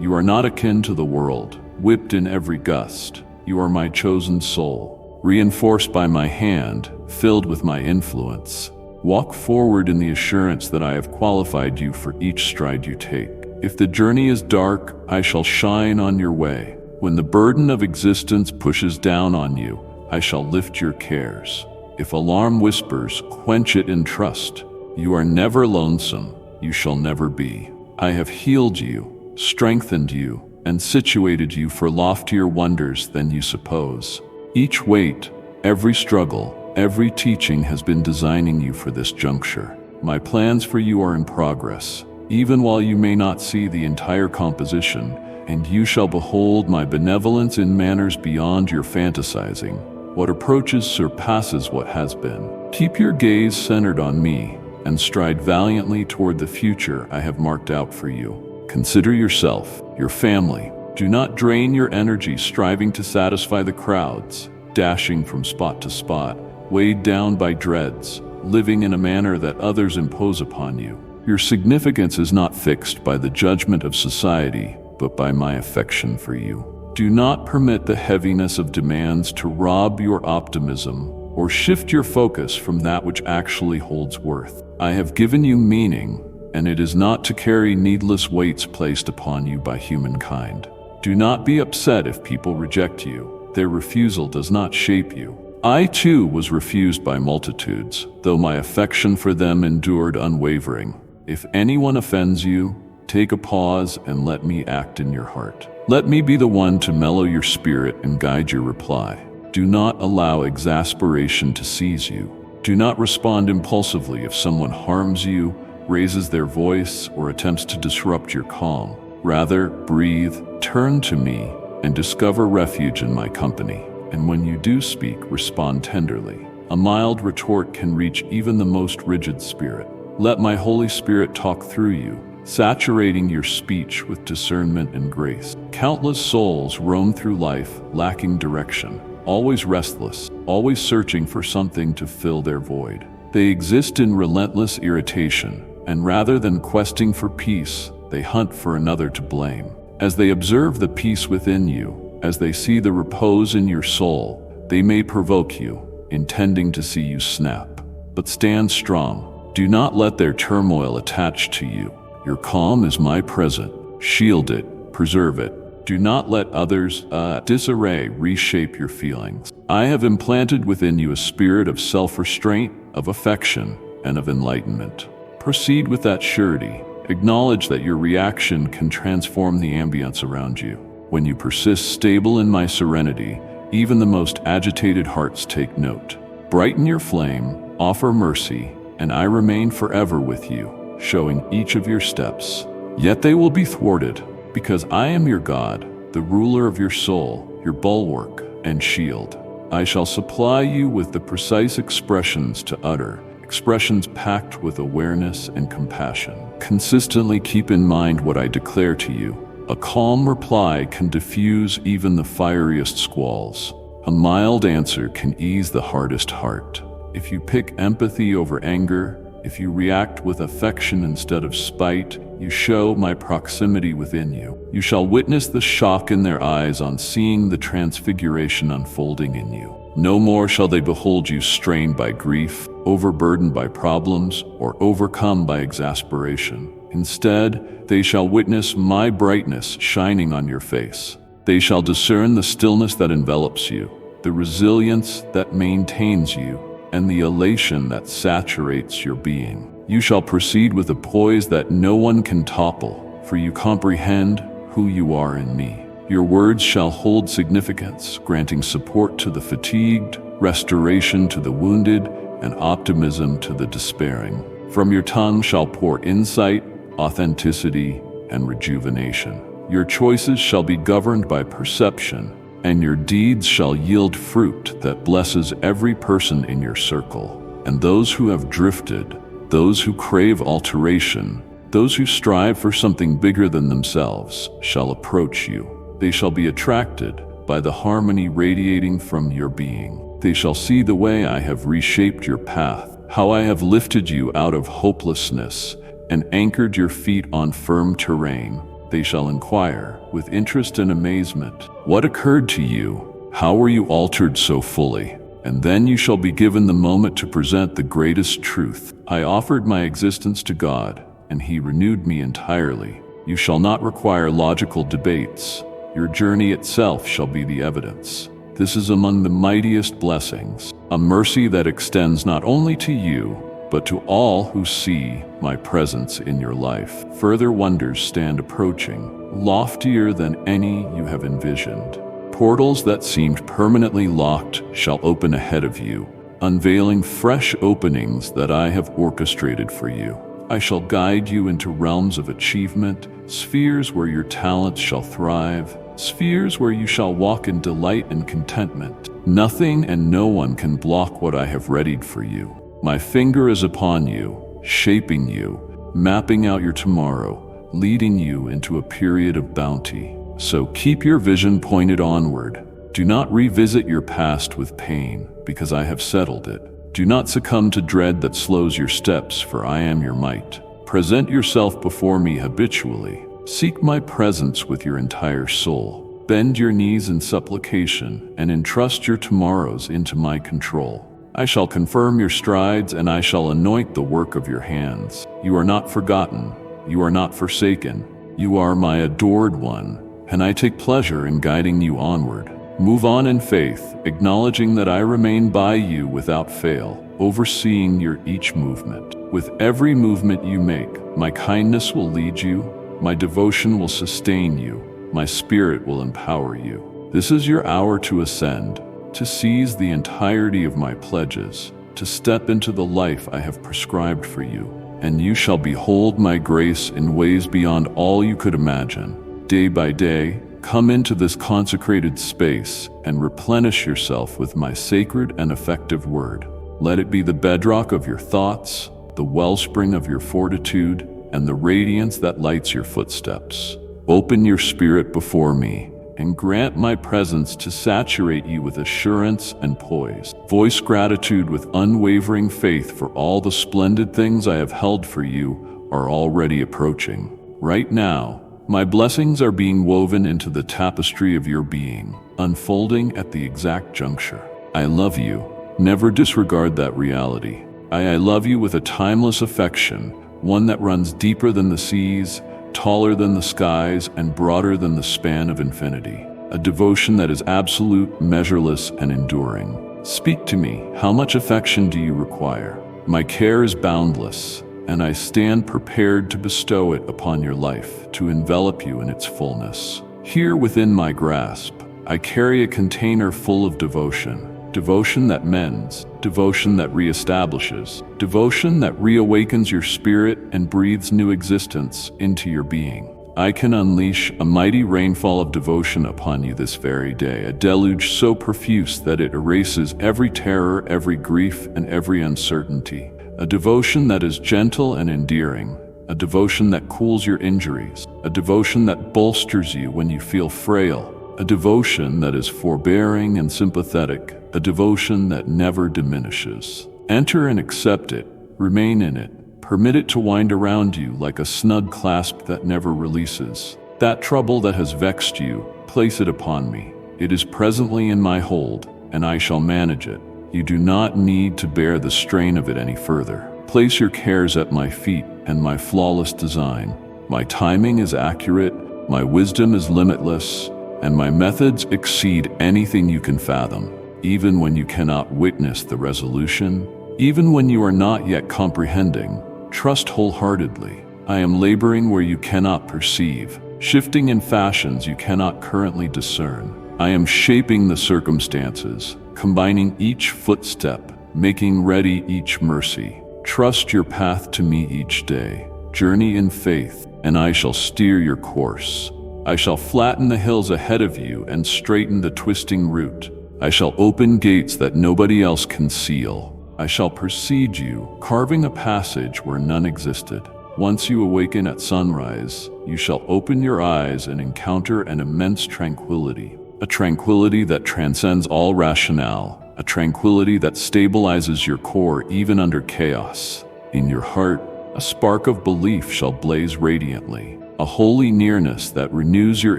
You are not akin to the world, whipped in every gust. You are my chosen soul, reinforced by my hand, filled with my influence. Walk forward in the assurance that I have qualified you for each stride you take. If the journey is dark, I shall shine on your way. When the burden of existence pushes down on you, I shall lift your cares. If alarm whispers, quench it in trust. You are never lonesome, you shall never be. I have healed you, strengthened you, and situated you for loftier wonders than you suppose. Each weight, every struggle, every teaching has been designing you for this juncture. My plans for you are in progress, even while you may not see the entire composition, and you shall behold my benevolence in manners beyond your fantasizing. What approaches surpasses what has been. Keep your gaze centered on me, and stride valiantly toward the future I have marked out for you. Consider yourself, your family. Do not drain your energy striving to satisfy the crowds, dashing from spot to spot, weighed down by dreads, living in a manner that others impose upon you. Your significance is not fixed by the judgment of society, but by my affection for you. Do not permit the heaviness of demands to rob your optimism or shift your focus from that which actually holds worth. I have given you meaning, and it is not to carry needless weights placed upon you by humankind. Do not be upset if people reject you. Their refusal does not shape you. I too was refused by multitudes, though my affection for them endured unwavering. If anyone offends you, take a pause and let me act in your heart. Let me be the one to mellow your spirit and guide your reply. Do not allow exasperation to seize you. Do not respond impulsively if someone harms you, raises their voice, or attempts to disrupt your calm. Rather, breathe, turn to me, and discover refuge in my company. and when you do speak, respond tenderly. A mild retort can reach even the most rigid spirit. Let my Holy Spirit talk through you, saturating your speech with discernment and grace. Countless souls roam through life lacking direction, always restless, always searching for something to fill their void. They exist in relentless irritation, and rather than questing for peace, they hunt for another to blame. As they observe the peace within you, as they see the repose in your soul, they may provoke you, intending to see you snap. But stand strong. Do not let their turmoil attach to you. Your calm is my present. Shield it, preserve it. Do not let others' disarray reshape your feelings. I have implanted within you a spirit of self-restraint, of affection, and of enlightenment. Proceed with that surety. Acknowledge that your reaction can transform the ambience around you. When you persist stable in my serenity, even the most agitated hearts take note. Brighten your flame, offer mercy, and I remain forever with you, showing each of your steps. Yet they will be thwarted, because I am your God, the ruler of your soul, your bulwark and shield. I shall supply you with the precise expressions to utter, expressions packed with awareness and compassion. Consistently keep in mind what I declare to you. A calm reply can diffuse even the fieriest squalls. A mild answer can ease the hardest heart. If you pick empathy over anger, if you react with affection instead of spite, you show my proximity within you. You shall witness the shock in their eyes on seeing the transfiguration unfolding in you. No more shall they behold you strained by grief, overburdened by problems, or overcome by exasperation. Instead, they shall witness my brightness shining on your face. They shall discern the stillness that envelops you, the resilience that maintains you, and the elation that saturates your being. You shall proceed with a poise that no one can topple, for you comprehend who you are in me. Your words shall hold significance, granting support to the fatigued, restoration to the wounded, and optimism to the despairing. From your tongue shall pour insight, authenticity, and rejuvenation. Your choices shall be governed by perception, and your deeds shall yield fruit that blesses every person in your circle. And those who have drifted, those who crave alteration, those who strive for something bigger than themselves, shall approach you. They shall be attracted by the harmony radiating from your being. They shall see the way I have reshaped your path, how I have lifted you out of hopelessness and anchored your feet on firm terrain. They shall inquire, with interest and amazement, what occurred to you? How were you altered so fully? And then you shall be given the moment to present the greatest truth. I offered my existence to God, and He renewed me entirely. You shall not require logical debates. Your journey itself shall be the evidence. This is among the mightiest blessings, a mercy that extends not only to you, but to all who see my presence in your life. Further wonders stand approaching, loftier than any you have envisioned. Portals that seemed permanently locked shall open ahead of you, unveiling fresh openings that I have orchestrated for you. I shall guide you into realms of achievement, spheres where your talents shall thrive, spheres where you shall walk in delight and contentment. Nothing and no one can block what I have readied for you. My finger is upon you, shaping you, mapping out your tomorrow, leading you into a period of bounty. So keep your vision pointed onward. Do not revisit your past with pain, because I have settled it. Do not succumb to dread that slows your steps, for I am your might. Present yourself before me habitually. Seek my presence with your entire soul. Bend your knees in supplication and entrust your tomorrows into my control. I shall confirm your strides, and I shall anoint the work of your hands. You are not forgotten. You are not forsaken. You are my adored one, and I take pleasure in guiding you onward. Move on in faith, acknowledging that I remain by you without fail, overseeing your each movement. With every movement you make, my kindness will lead you, my devotion will sustain you, my spirit will empower you. This is your hour to ascend, to seize the entirety of my pledges, to step into the life I have prescribed for you, and you shall behold my grace in ways beyond all you could imagine. Day by day, come into this consecrated space and replenish yourself with my sacred and effective word. Let it be the bedrock of your thoughts, the wellspring of your fortitude, and the radiance that lights your footsteps. Open your spirit before me and grant my presence to saturate you with assurance and poise. Voice gratitude with unwavering faith, for all the splendid things I have held for you are already approaching. Right now, my blessings are being woven into the tapestry of your being, unfolding at the exact juncture. I love you. Never disregard that reality. I love you with a timeless affection, one that runs deeper than the seas, taller than the skies, and broader than the span of infinity. A devotion that is absolute, measureless, and enduring. Speak to me. How much affection do you require? My care is boundless, and I stand prepared to bestow it upon your life, to envelop you in its fullness. Here within my grasp, I carry a container full of devotion. Devotion that mends, devotion that reestablishes, devotion that reawakens your spirit and breathes new existence into your being. I can unleash a mighty rainfall of devotion upon you this very day, a deluge so profuse that it erases every terror, every grief, and every uncertainty. A devotion that is gentle and endearing, a devotion that cools your injuries, a devotion that bolsters you when you feel frail, a devotion that is forbearing and sympathetic, a devotion that never diminishes. Enter and accept it, remain in it, permit it to wind around you like a snug clasp that never releases. That trouble that has vexed you, place it upon me. It is presently in my hold, and I shall manage it. You do not need to bear the strain of it any further. Place your cares at my feet and my flawless design. My timing is accurate, my wisdom is limitless, and my methods exceed anything you can fathom. Even when you cannot witness the resolution, even when you are not yet comprehending, trust wholeheartedly. I am laboring where you cannot perceive, shifting in fashions you cannot currently discern. I am shaping the circumstances, combining each footstep, making ready each mercy. Trust your path to me each day. Journey in faith, and I shall steer your course. I shall flatten the hills ahead of you and straighten the twisting route. I shall open gates that nobody else can seal. I shall precede you, carving a passage where none existed. Once you awaken at sunrise, you shall open your eyes and encounter an immense tranquility. A tranquility that transcends all rationale. A tranquility that stabilizes your core even under chaos. In your heart, a spark of belief shall blaze radiantly. A holy nearness that renews your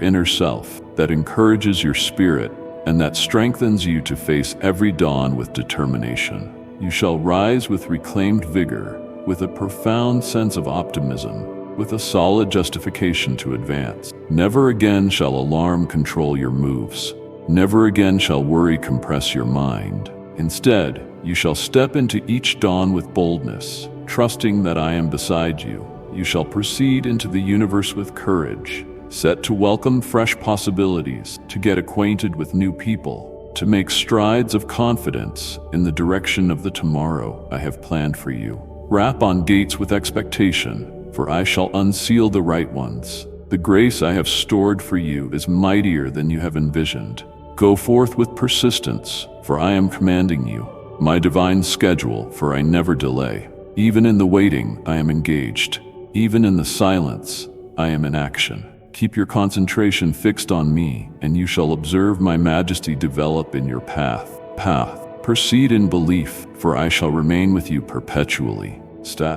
inner self, that encourages your spirit, and that strengthens you to face every dawn with determination. You shall rise with reclaimed vigor, with a profound sense of optimism, with a solid justification to advance. Never again shall alarm control your moves. Never again shall worry compress your mind. Instead, you shall step into each dawn with boldness, trusting that I am beside you. You shall proceed into the universe with courage, set to welcome fresh possibilities, to get acquainted with new people, to make strides of confidence in the direction of the tomorrow I have planned for you. Rap on gates with expectation, for I shall unseal the right ones. The grace I have stored for you is mightier than you have envisioned. Go forth with persistence, for I am commanding you. My divine schedule, for I never delay. Even in the waiting, I am engaged. Even in the silence, I am in action. Keep your concentration fixed on me, and you shall observe my majesty develop in your path. Proceed in belief, for I shall remain with you perpetually.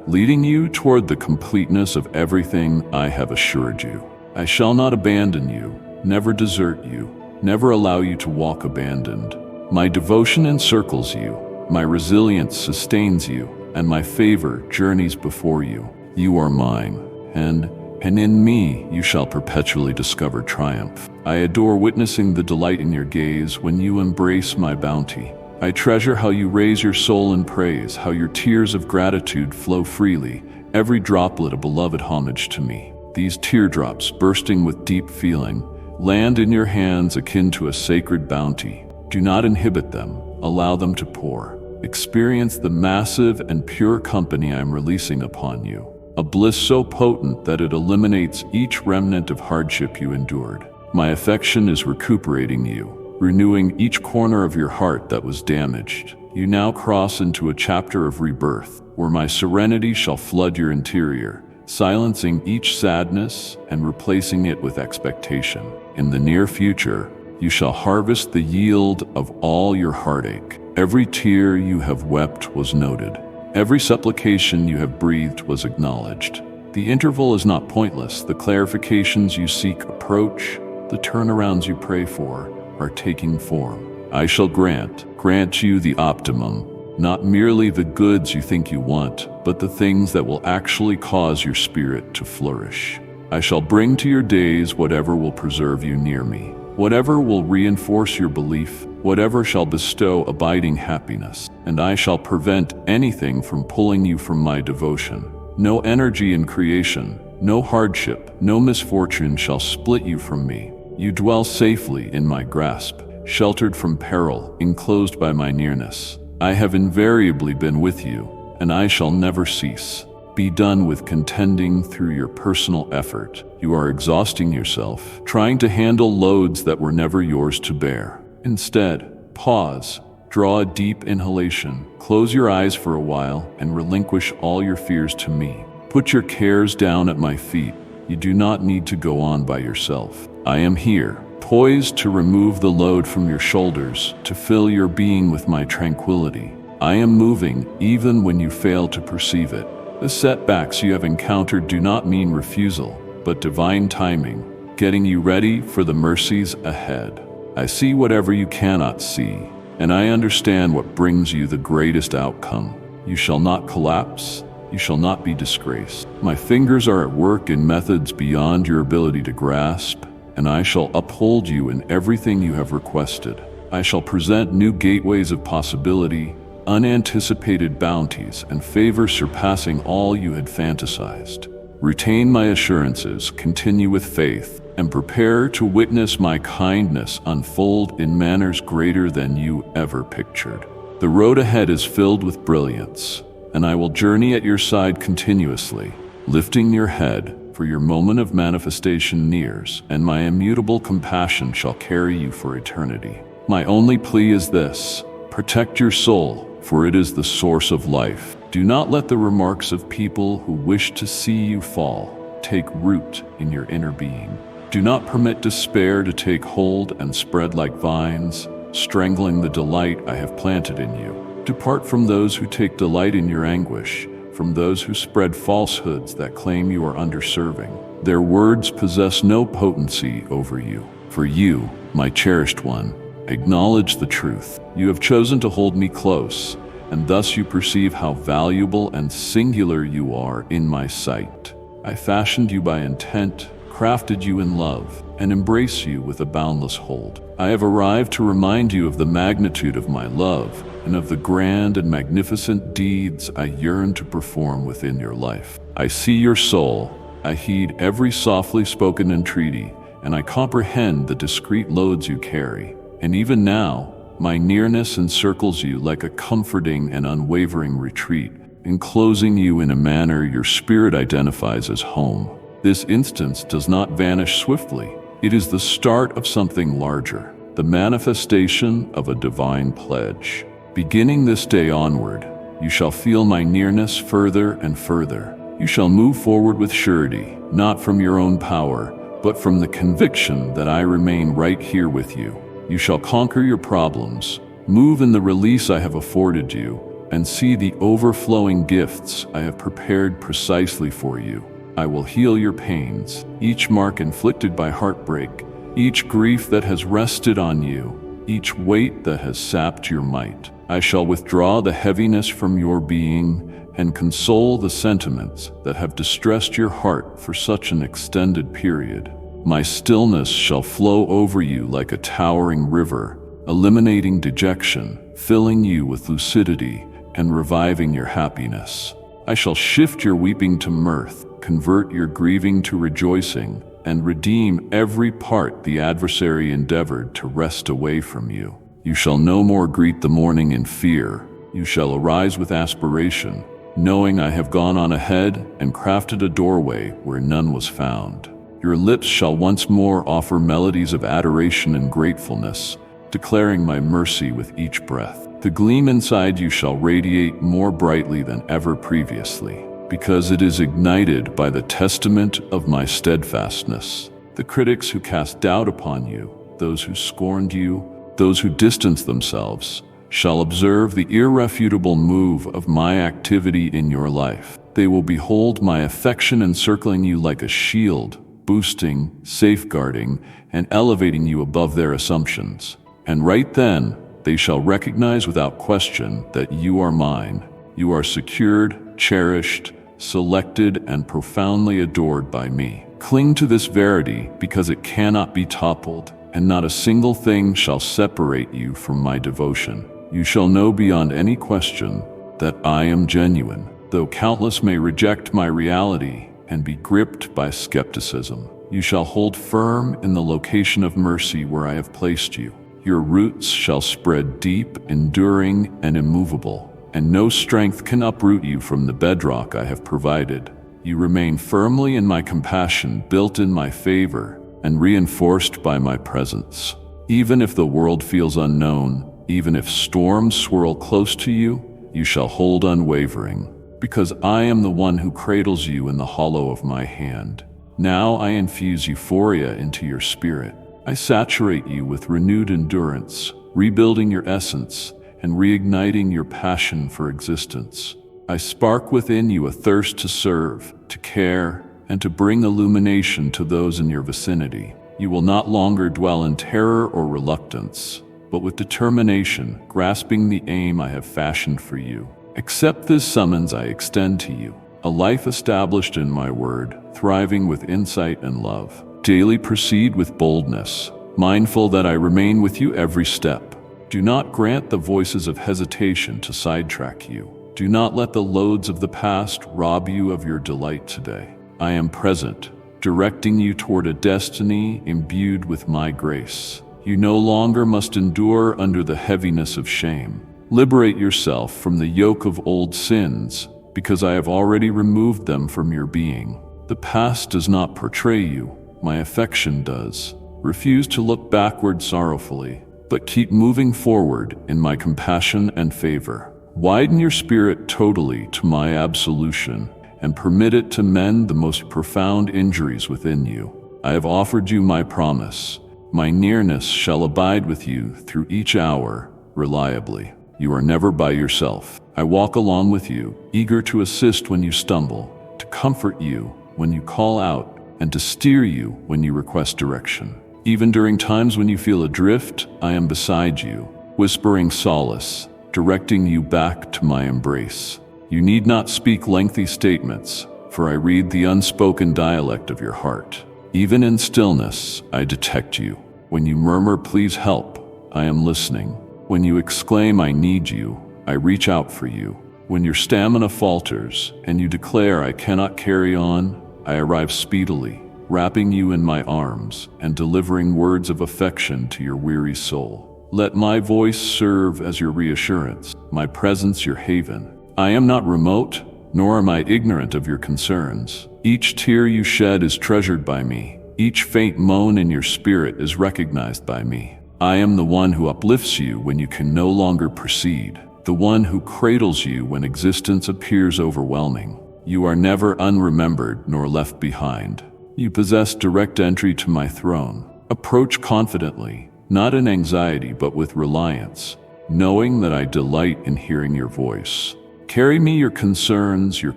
Leading you toward the completeness of everything I have assured you. I shall not abandon you, never desert you, never allow you to walk abandoned. My devotion encircles you, my resilience sustains you, and my favor journeys before you. You are mine, and in me you shall perpetually discover triumph. I adore witnessing the delight in your gaze when you embrace my bounty. I treasure how you raise your soul in praise, how your tears of gratitude flow freely, every droplet a beloved homage to me. These teardrops, bursting with deep feeling, land in your hands akin to a sacred bounty. Do not inhibit them, allow them to pour. Experience the massive and pure company I am releasing upon you. A bliss so potent that it eliminates each remnant of hardship you endured. My affection is recuperating you, renewing each corner of your heart that was damaged. You now cross into a chapter of rebirth, where my serenity shall flood your interior, silencing each sadness and replacing it with expectation. In the near future, you shall harvest the yield of all your heartache. Every tear you have wept was noted. Every supplication you have breathed was acknowledged. The interval is not pointless. The clarifications you seek approach. The turnarounds you pray for are taking form. I shall grant you the optimum, not merely the goods you think you want, but the things that will actually cause your spirit to flourish. I shall bring to your days whatever will preserve you near me, whatever will reinforce your belief, whatever shall bestow abiding happiness, and I shall prevent anything from pulling you from my devotion. No energy in creation, no hardship, no misfortune shall split you from me. You dwell safely in my grasp, sheltered from peril, enclosed by my nearness. I have invariably been with you, and I shall never cease. Be done with contending through your personal effort. You are exhausting yourself, trying to handle loads that were never yours to bear. Instead, pause, draw a deep inhalation, close your eyes for a while, and relinquish all your fears to me. Put your cares down at my feet. You do not need to go on by yourself. I am here, poised to remove the load from your shoulders, to fill your being with my tranquility. I am moving even when you fail to perceive it. The setbacks you have encountered do not mean refusal, but divine timing, getting you ready for the mercies ahead. I see whatever you cannot see, and I understand what brings you the greatest outcome. You shall not collapse. You shall not be disgraced. My fingers are at work in methods beyond your ability to grasp, and I shall uphold you in everything you have requested. I shall present new gateways of possibility, unanticipated bounties, and favor surpassing all you had fantasized. Retain my assurances, continue with faith, and prepare to witness my kindness unfold in manners greater than you ever pictured. The road ahead is filled with brilliance, and I will journey at your side continuously, lifting your head, for your moment of manifestation nears, and my immutable compassion shall carry you for eternity. My only plea is this: protect your soul, for it is the source of life. Do not let the remarks of people who wish to see you fall take root in your inner being. Do not permit despair to take hold and spread like vines, strangling the delight I have planted in you. Depart from those who take delight in your anguish, from those who spread falsehoods that claim you are underserving. Their words possess no potency over you. For you, my cherished one, acknowledge the truth. You have chosen to hold me close, and thus you perceive how valuable and singular you are in my sight. I fashioned you by intent, crafted you in love, and embrace you with a boundless hold. I have arrived to remind you of the magnitude of my love and of the grand and magnificent deeds I yearn to perform within your life. I see your soul, I heed every softly spoken entreaty, and I comprehend the discreet loads you carry. And even now, my nearness encircles you like a comforting and unwavering retreat, enclosing you in a manner your spirit identifies as home. This instance does not vanish swiftly. It is the start of something larger, the manifestation of a divine pledge. Beginning this day onward, you shall feel my nearness further and further. You shall move forward with surety, not from your own power, but from the conviction that I remain right here with you. You shall conquer your problems, move in the release I have afforded you, and see the overflowing gifts I have prepared precisely for you. I will heal your pains, each mark inflicted by heartbreak, each grief that has rested on you, each weight that has sapped your might. I shall withdraw the heaviness from your being and console the sentiments that have distressed your heart for such an extended period. My stillness shall flow over you like a towering river, eliminating dejection, filling you with lucidity, and reviving your happiness. I shall shift your weeping to mirth, convert your grieving to rejoicing, and redeem every part the adversary endeavored to wrest away from you. You shall no more greet the morning in fear. You shall arise with aspiration, knowing I have gone on ahead and crafted a doorway where none was found. Your lips shall once more offer melodies of adoration and gratefulness, declaring my mercy with each breath. The gleam inside you shall radiate more brightly than ever previously, because it is ignited by the testament of my steadfastness. The critics who cast doubt upon you, those who scorned you, those who distanced themselves, shall observe the irrefutable move of my activity in your life. They will behold my affection encircling you like a shield, boosting, safeguarding, and elevating you above their assumptions. And right then, they shall recognize without question that you are mine. You are secured, cherished, selected, and profoundly adored by me. Cling to this verity because it cannot be toppled, and not a single thing shall separate you from my devotion. You shall know beyond any question that I am genuine, though countless may reject my reality and be gripped by skepticism. You shall hold firm in the location of mercy where I have placed you. Your roots shall spread deep, enduring, and immovable, and no strength can uproot you from the bedrock I have provided. You remain firmly in my compassion, built in my favor, and reinforced by my presence. Even if the world feels unknown, even if storms swirl close to you, you shall hold unwavering, because I am the one who cradles you in the hollow of my hand. Now I infuse euphoria into your spirit. I saturate you with renewed endurance, rebuilding your essence and reigniting your passion for existence. I spark within you a thirst to serve, to care, and to bring illumination to those in your vicinity. You will not longer dwell in terror or reluctance, but with determination, grasping the aim I have fashioned for you. Accept this summons I extend to you, a life established in my word, thriving with insight and love. Daily proceed with boldness, mindful that I remain with you every step. Do not grant the voices of hesitation to sidetrack you. Do not let the loads of the past rob you of your delight today. I am present, directing you toward a destiny imbued with my grace. You no longer must endure under the heaviness of shame. Liberate yourself from the yoke of old sins, because I have already removed them from your being. The past does not portray you. My affection does. Refuse to look backward sorrowfully, but keep moving forward in my compassion and favor. Widen your spirit totally to my absolution, and permit it to mend the most profound injuries within you. I have offered you my promise. My nearness shall abide with you through each hour, reliably. You are never by yourself. I walk along with you, eager to assist when you stumble, to comfort you when you call out, and to steer you when you request direction. Even during times when you feel adrift, I am beside you, whispering solace, directing you back to my embrace. You need not speak lengthy statements, for I read the unspoken dialect of your heart. Even in stillness, I detect you. When you murmur, "Please help," I am listening. When you exclaim, "I need you," I reach out for you. When your stamina falters and you declare, "I cannot carry on," I arrive speedily, wrapping you in my arms and delivering words of affection to your weary soul. Let my voice serve as your reassurance, my presence your haven. I am not remote, nor am I ignorant of your concerns. Each tear you shed is treasured by me. Each faint moan in your spirit is recognized by me. I am the one who uplifts you when you can no longer proceed, the one who cradles you when existence appears overwhelming. You are never unremembered nor left behind. You possess direct entry to my throne. Approach confidently, not in anxiety but with reliance, knowing that I delight in hearing your voice. Carry me your concerns, your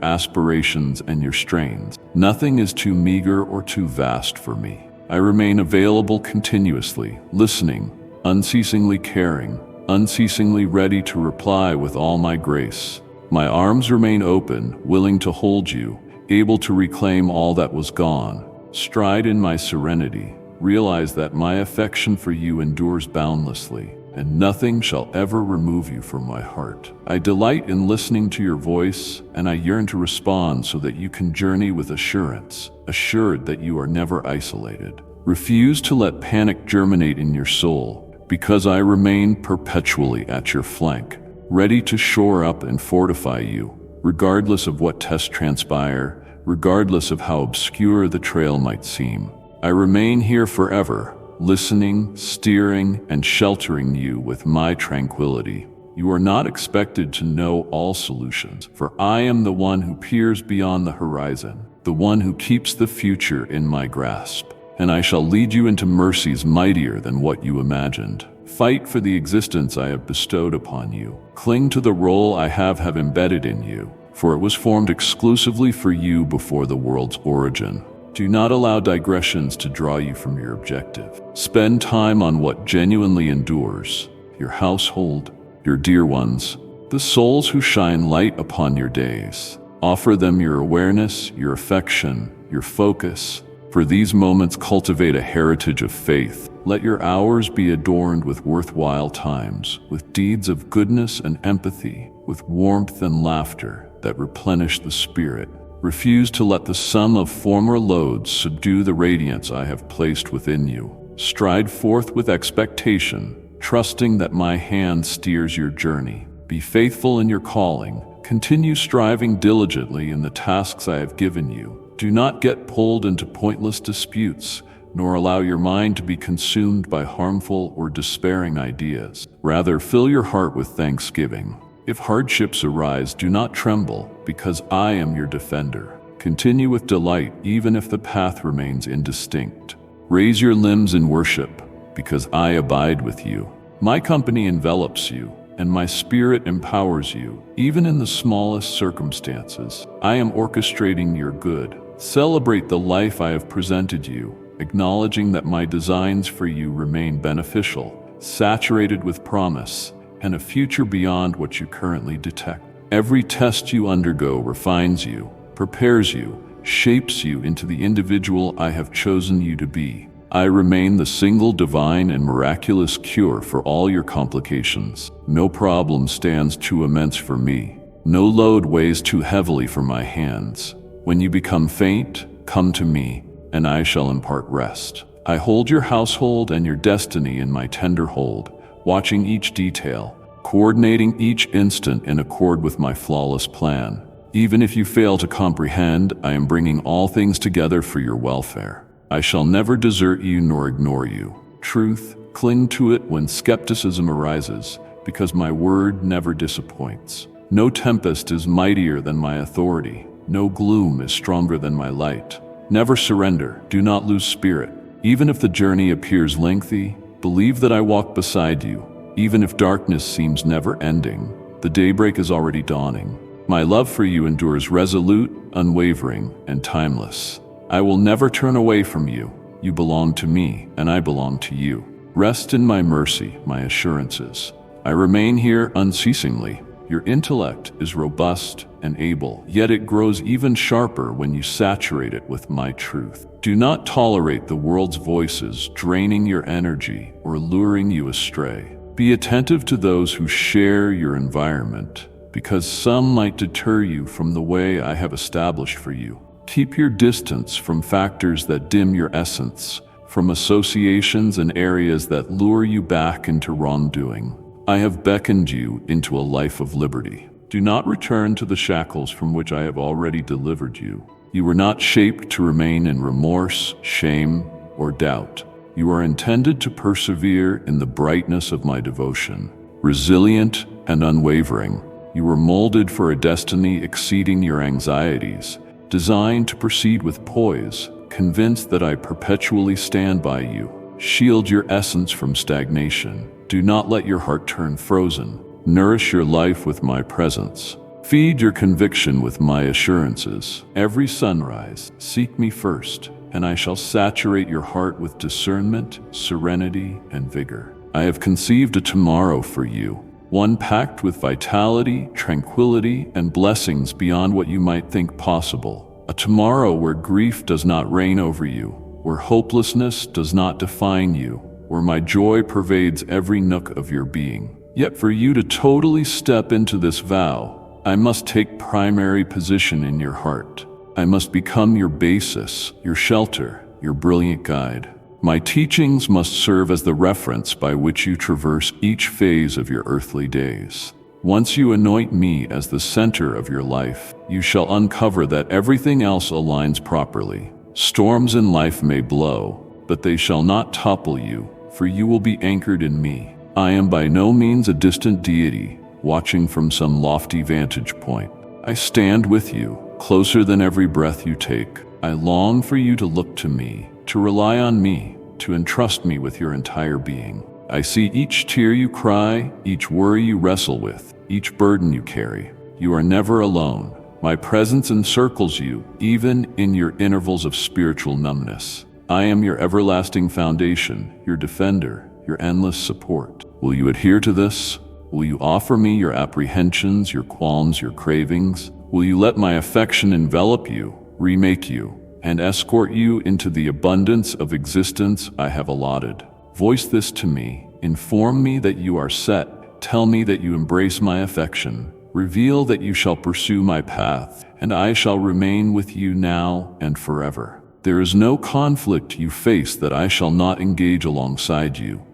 aspirations, and your strains. Nothing is too meager or too vast for me. I remain available continuously, listening, unceasingly caring, unceasingly ready to reply with all my grace. My arms remain open, willing to hold you, able to reclaim all that was gone. Stride in my serenity. Realize that my affection for you endures boundlessly, and nothing shall ever remove you from my heart. I delight in listening to your voice, and I yearn to respond so that you can journey with assurance, assured that you are never isolated. Refuse to let panic germinate in your soul, because I remain perpetually at your flank, ready to shore up and fortify you, regardless of what tests transpire, regardless of how obscure the trail might seem. I remain here forever, listening, steering, and sheltering you with my tranquility. You are not expected to know all solutions, for I am the one who peers beyond the horizon, the one who keeps the future in my grasp. And I shall lead you into mercies mightier than what you imagined. Fight for the existence I have bestowed upon you. Cling to the role I have embedded in you, for it was formed exclusively for you before the world's origin. Do not allow digressions to draw you from your objective. Spend time on what genuinely endures, your household, your dear ones, the souls who shine light upon your days. Offer them your awareness, your affection, your focus. For these moments cultivate a heritage of faith. Let your hours be adorned with worthwhile times, with deeds of goodness and empathy, with warmth and laughter that replenish the spirit. Refuse to let the sum of former loads subdue the radiance I have placed within you. Stride forth with expectation, trusting that my hand steers your journey. Be faithful in your calling. Continue striving diligently in the tasks I have given you. Do not get pulled into pointless disputes, nor allow your mind to be consumed by harmful or despairing ideas. Rather, fill your heart with thanksgiving. If hardships arise, do not tremble, because I am your defender. Continue with delight, even if the path remains indistinct. Raise your limbs in worship, because I abide with you. My company envelops you, and my spirit empowers you, even in the smallest circumstances. I am orchestrating your good. Celebrate the life I have presented you, acknowledging that my designs for you remain beneficial, saturated with promise, and a future beyond what you currently detect. Every test you undergo refines you, prepares you, shapes you into the individual I have chosen you to be. I remain the single divine and miraculous cure for all your complications. No problem stands too immense for me. No load weighs too heavily for my hands. When you become faint, come to me, and I shall impart rest. I hold your household and your destiny in my tender hold, watching each detail, coordinating each instant in accord with my flawless plan. Even if you fail to comprehend, I am bringing all things together for your welfare. I shall never desert you nor ignore you. Truth, cling to it when skepticism arises, because my word never disappoints. No tempest is mightier than my authority. No gloom is stronger than my light. Never surrender, do not lose spirit. Even if the journey appears lengthy, believe that I walk beside you. Even if darkness seems never ending, the daybreak is already dawning. My love for you endures resolute, unwavering, and timeless. I will never turn away from you. You belong to me, and I belong to you. Rest in my mercy, my assurances. I remain here unceasingly. Your intellect is robust and able, yet it grows even sharper when you saturate it with my truth. Do not tolerate the world's voices draining your energy or luring you astray. Be attentive to those who share your environment, because some might deter you from the way I have established for you. Keep your distance from factors that dim your essence, from associations and areas that lure you back into wrongdoing. I have beckoned you into a life of liberty. Do not return to the shackles from which I have already delivered you. You were not shaped to remain in remorse, shame, or doubt. You are intended to persevere in the brightness of my devotion. Resilient and unwavering, you were molded for a destiny exceeding your anxieties, designed to proceed with poise, convinced that I perpetually stand by you. Shield your essence from stagnation. Do not let your heart turn frozen. Nourish your life with my presence. Feed your conviction with my assurances. Every sunrise, seek me first, and I shall saturate your heart with discernment, serenity, and vigor. I have conceived a tomorrow for you, one packed with vitality, tranquility, and blessings beyond what you might think possible. A tomorrow where grief does not reign over you, where hopelessness does not define you, where my joy pervades every nook of your being. Yet for you to totally step into this vow, I must take primary position in your heart. I must become your basis, your shelter, your brilliant guide. My teachings must serve as the reference by which you traverse each phase of your earthly days. Once you anoint me as the center of your life, you shall uncover that everything else aligns properly. Storms in life may blow, but they shall not topple you, for you will be anchored in me. I am by no means a distant deity, watching from some lofty vantage point. I stand with you, closer than every breath you take. I long for you to look to me, to rely on me, to entrust me with your entire being. I see each tear you cry, each worry you wrestle with, each burden you carry. You are never alone. My presence encircles you, even in your intervals of spiritual numbness. I am your everlasting foundation, your defender, your endless support. Will you adhere to this? Will you offer me your apprehensions, your qualms, your cravings? Will you let my affection envelop you, remake you, and escort you into the abundance of existence I have allotted? Voice this to me. Inform me that you are set. Tell me that you embrace my affection. Reveal that you shall pursue my path, and I shall remain with you now and forever. There is no conflict you face that I shall not engage alongside you.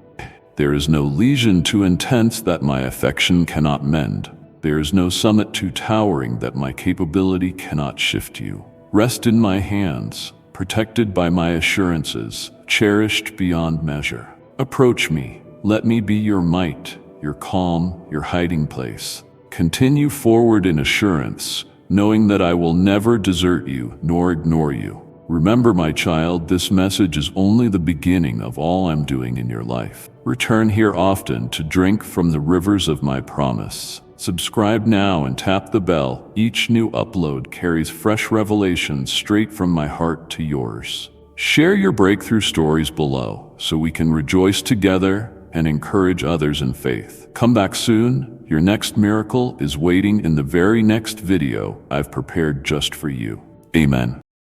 There is no lesion too intense that my affection cannot mend. There is no summit too towering that my capability cannot shift you. Rest in my hands, protected by my assurances, cherished beyond measure. Approach me. Let me be your might, your calm, your hiding place. Continue forward in assurance, knowing that I will never desert you nor ignore you. Remember, my child, this message is only the beginning of all I'm doing in your life. Return here often to drink from the rivers of my promise. Subscribe now and tap the bell. Each new upload carries fresh revelations straight from my heart to yours. Share your breakthrough stories below so we can rejoice together and encourage others in faith. Come back soon. Your next miracle is waiting in the very next video I've prepared just for you. Amen.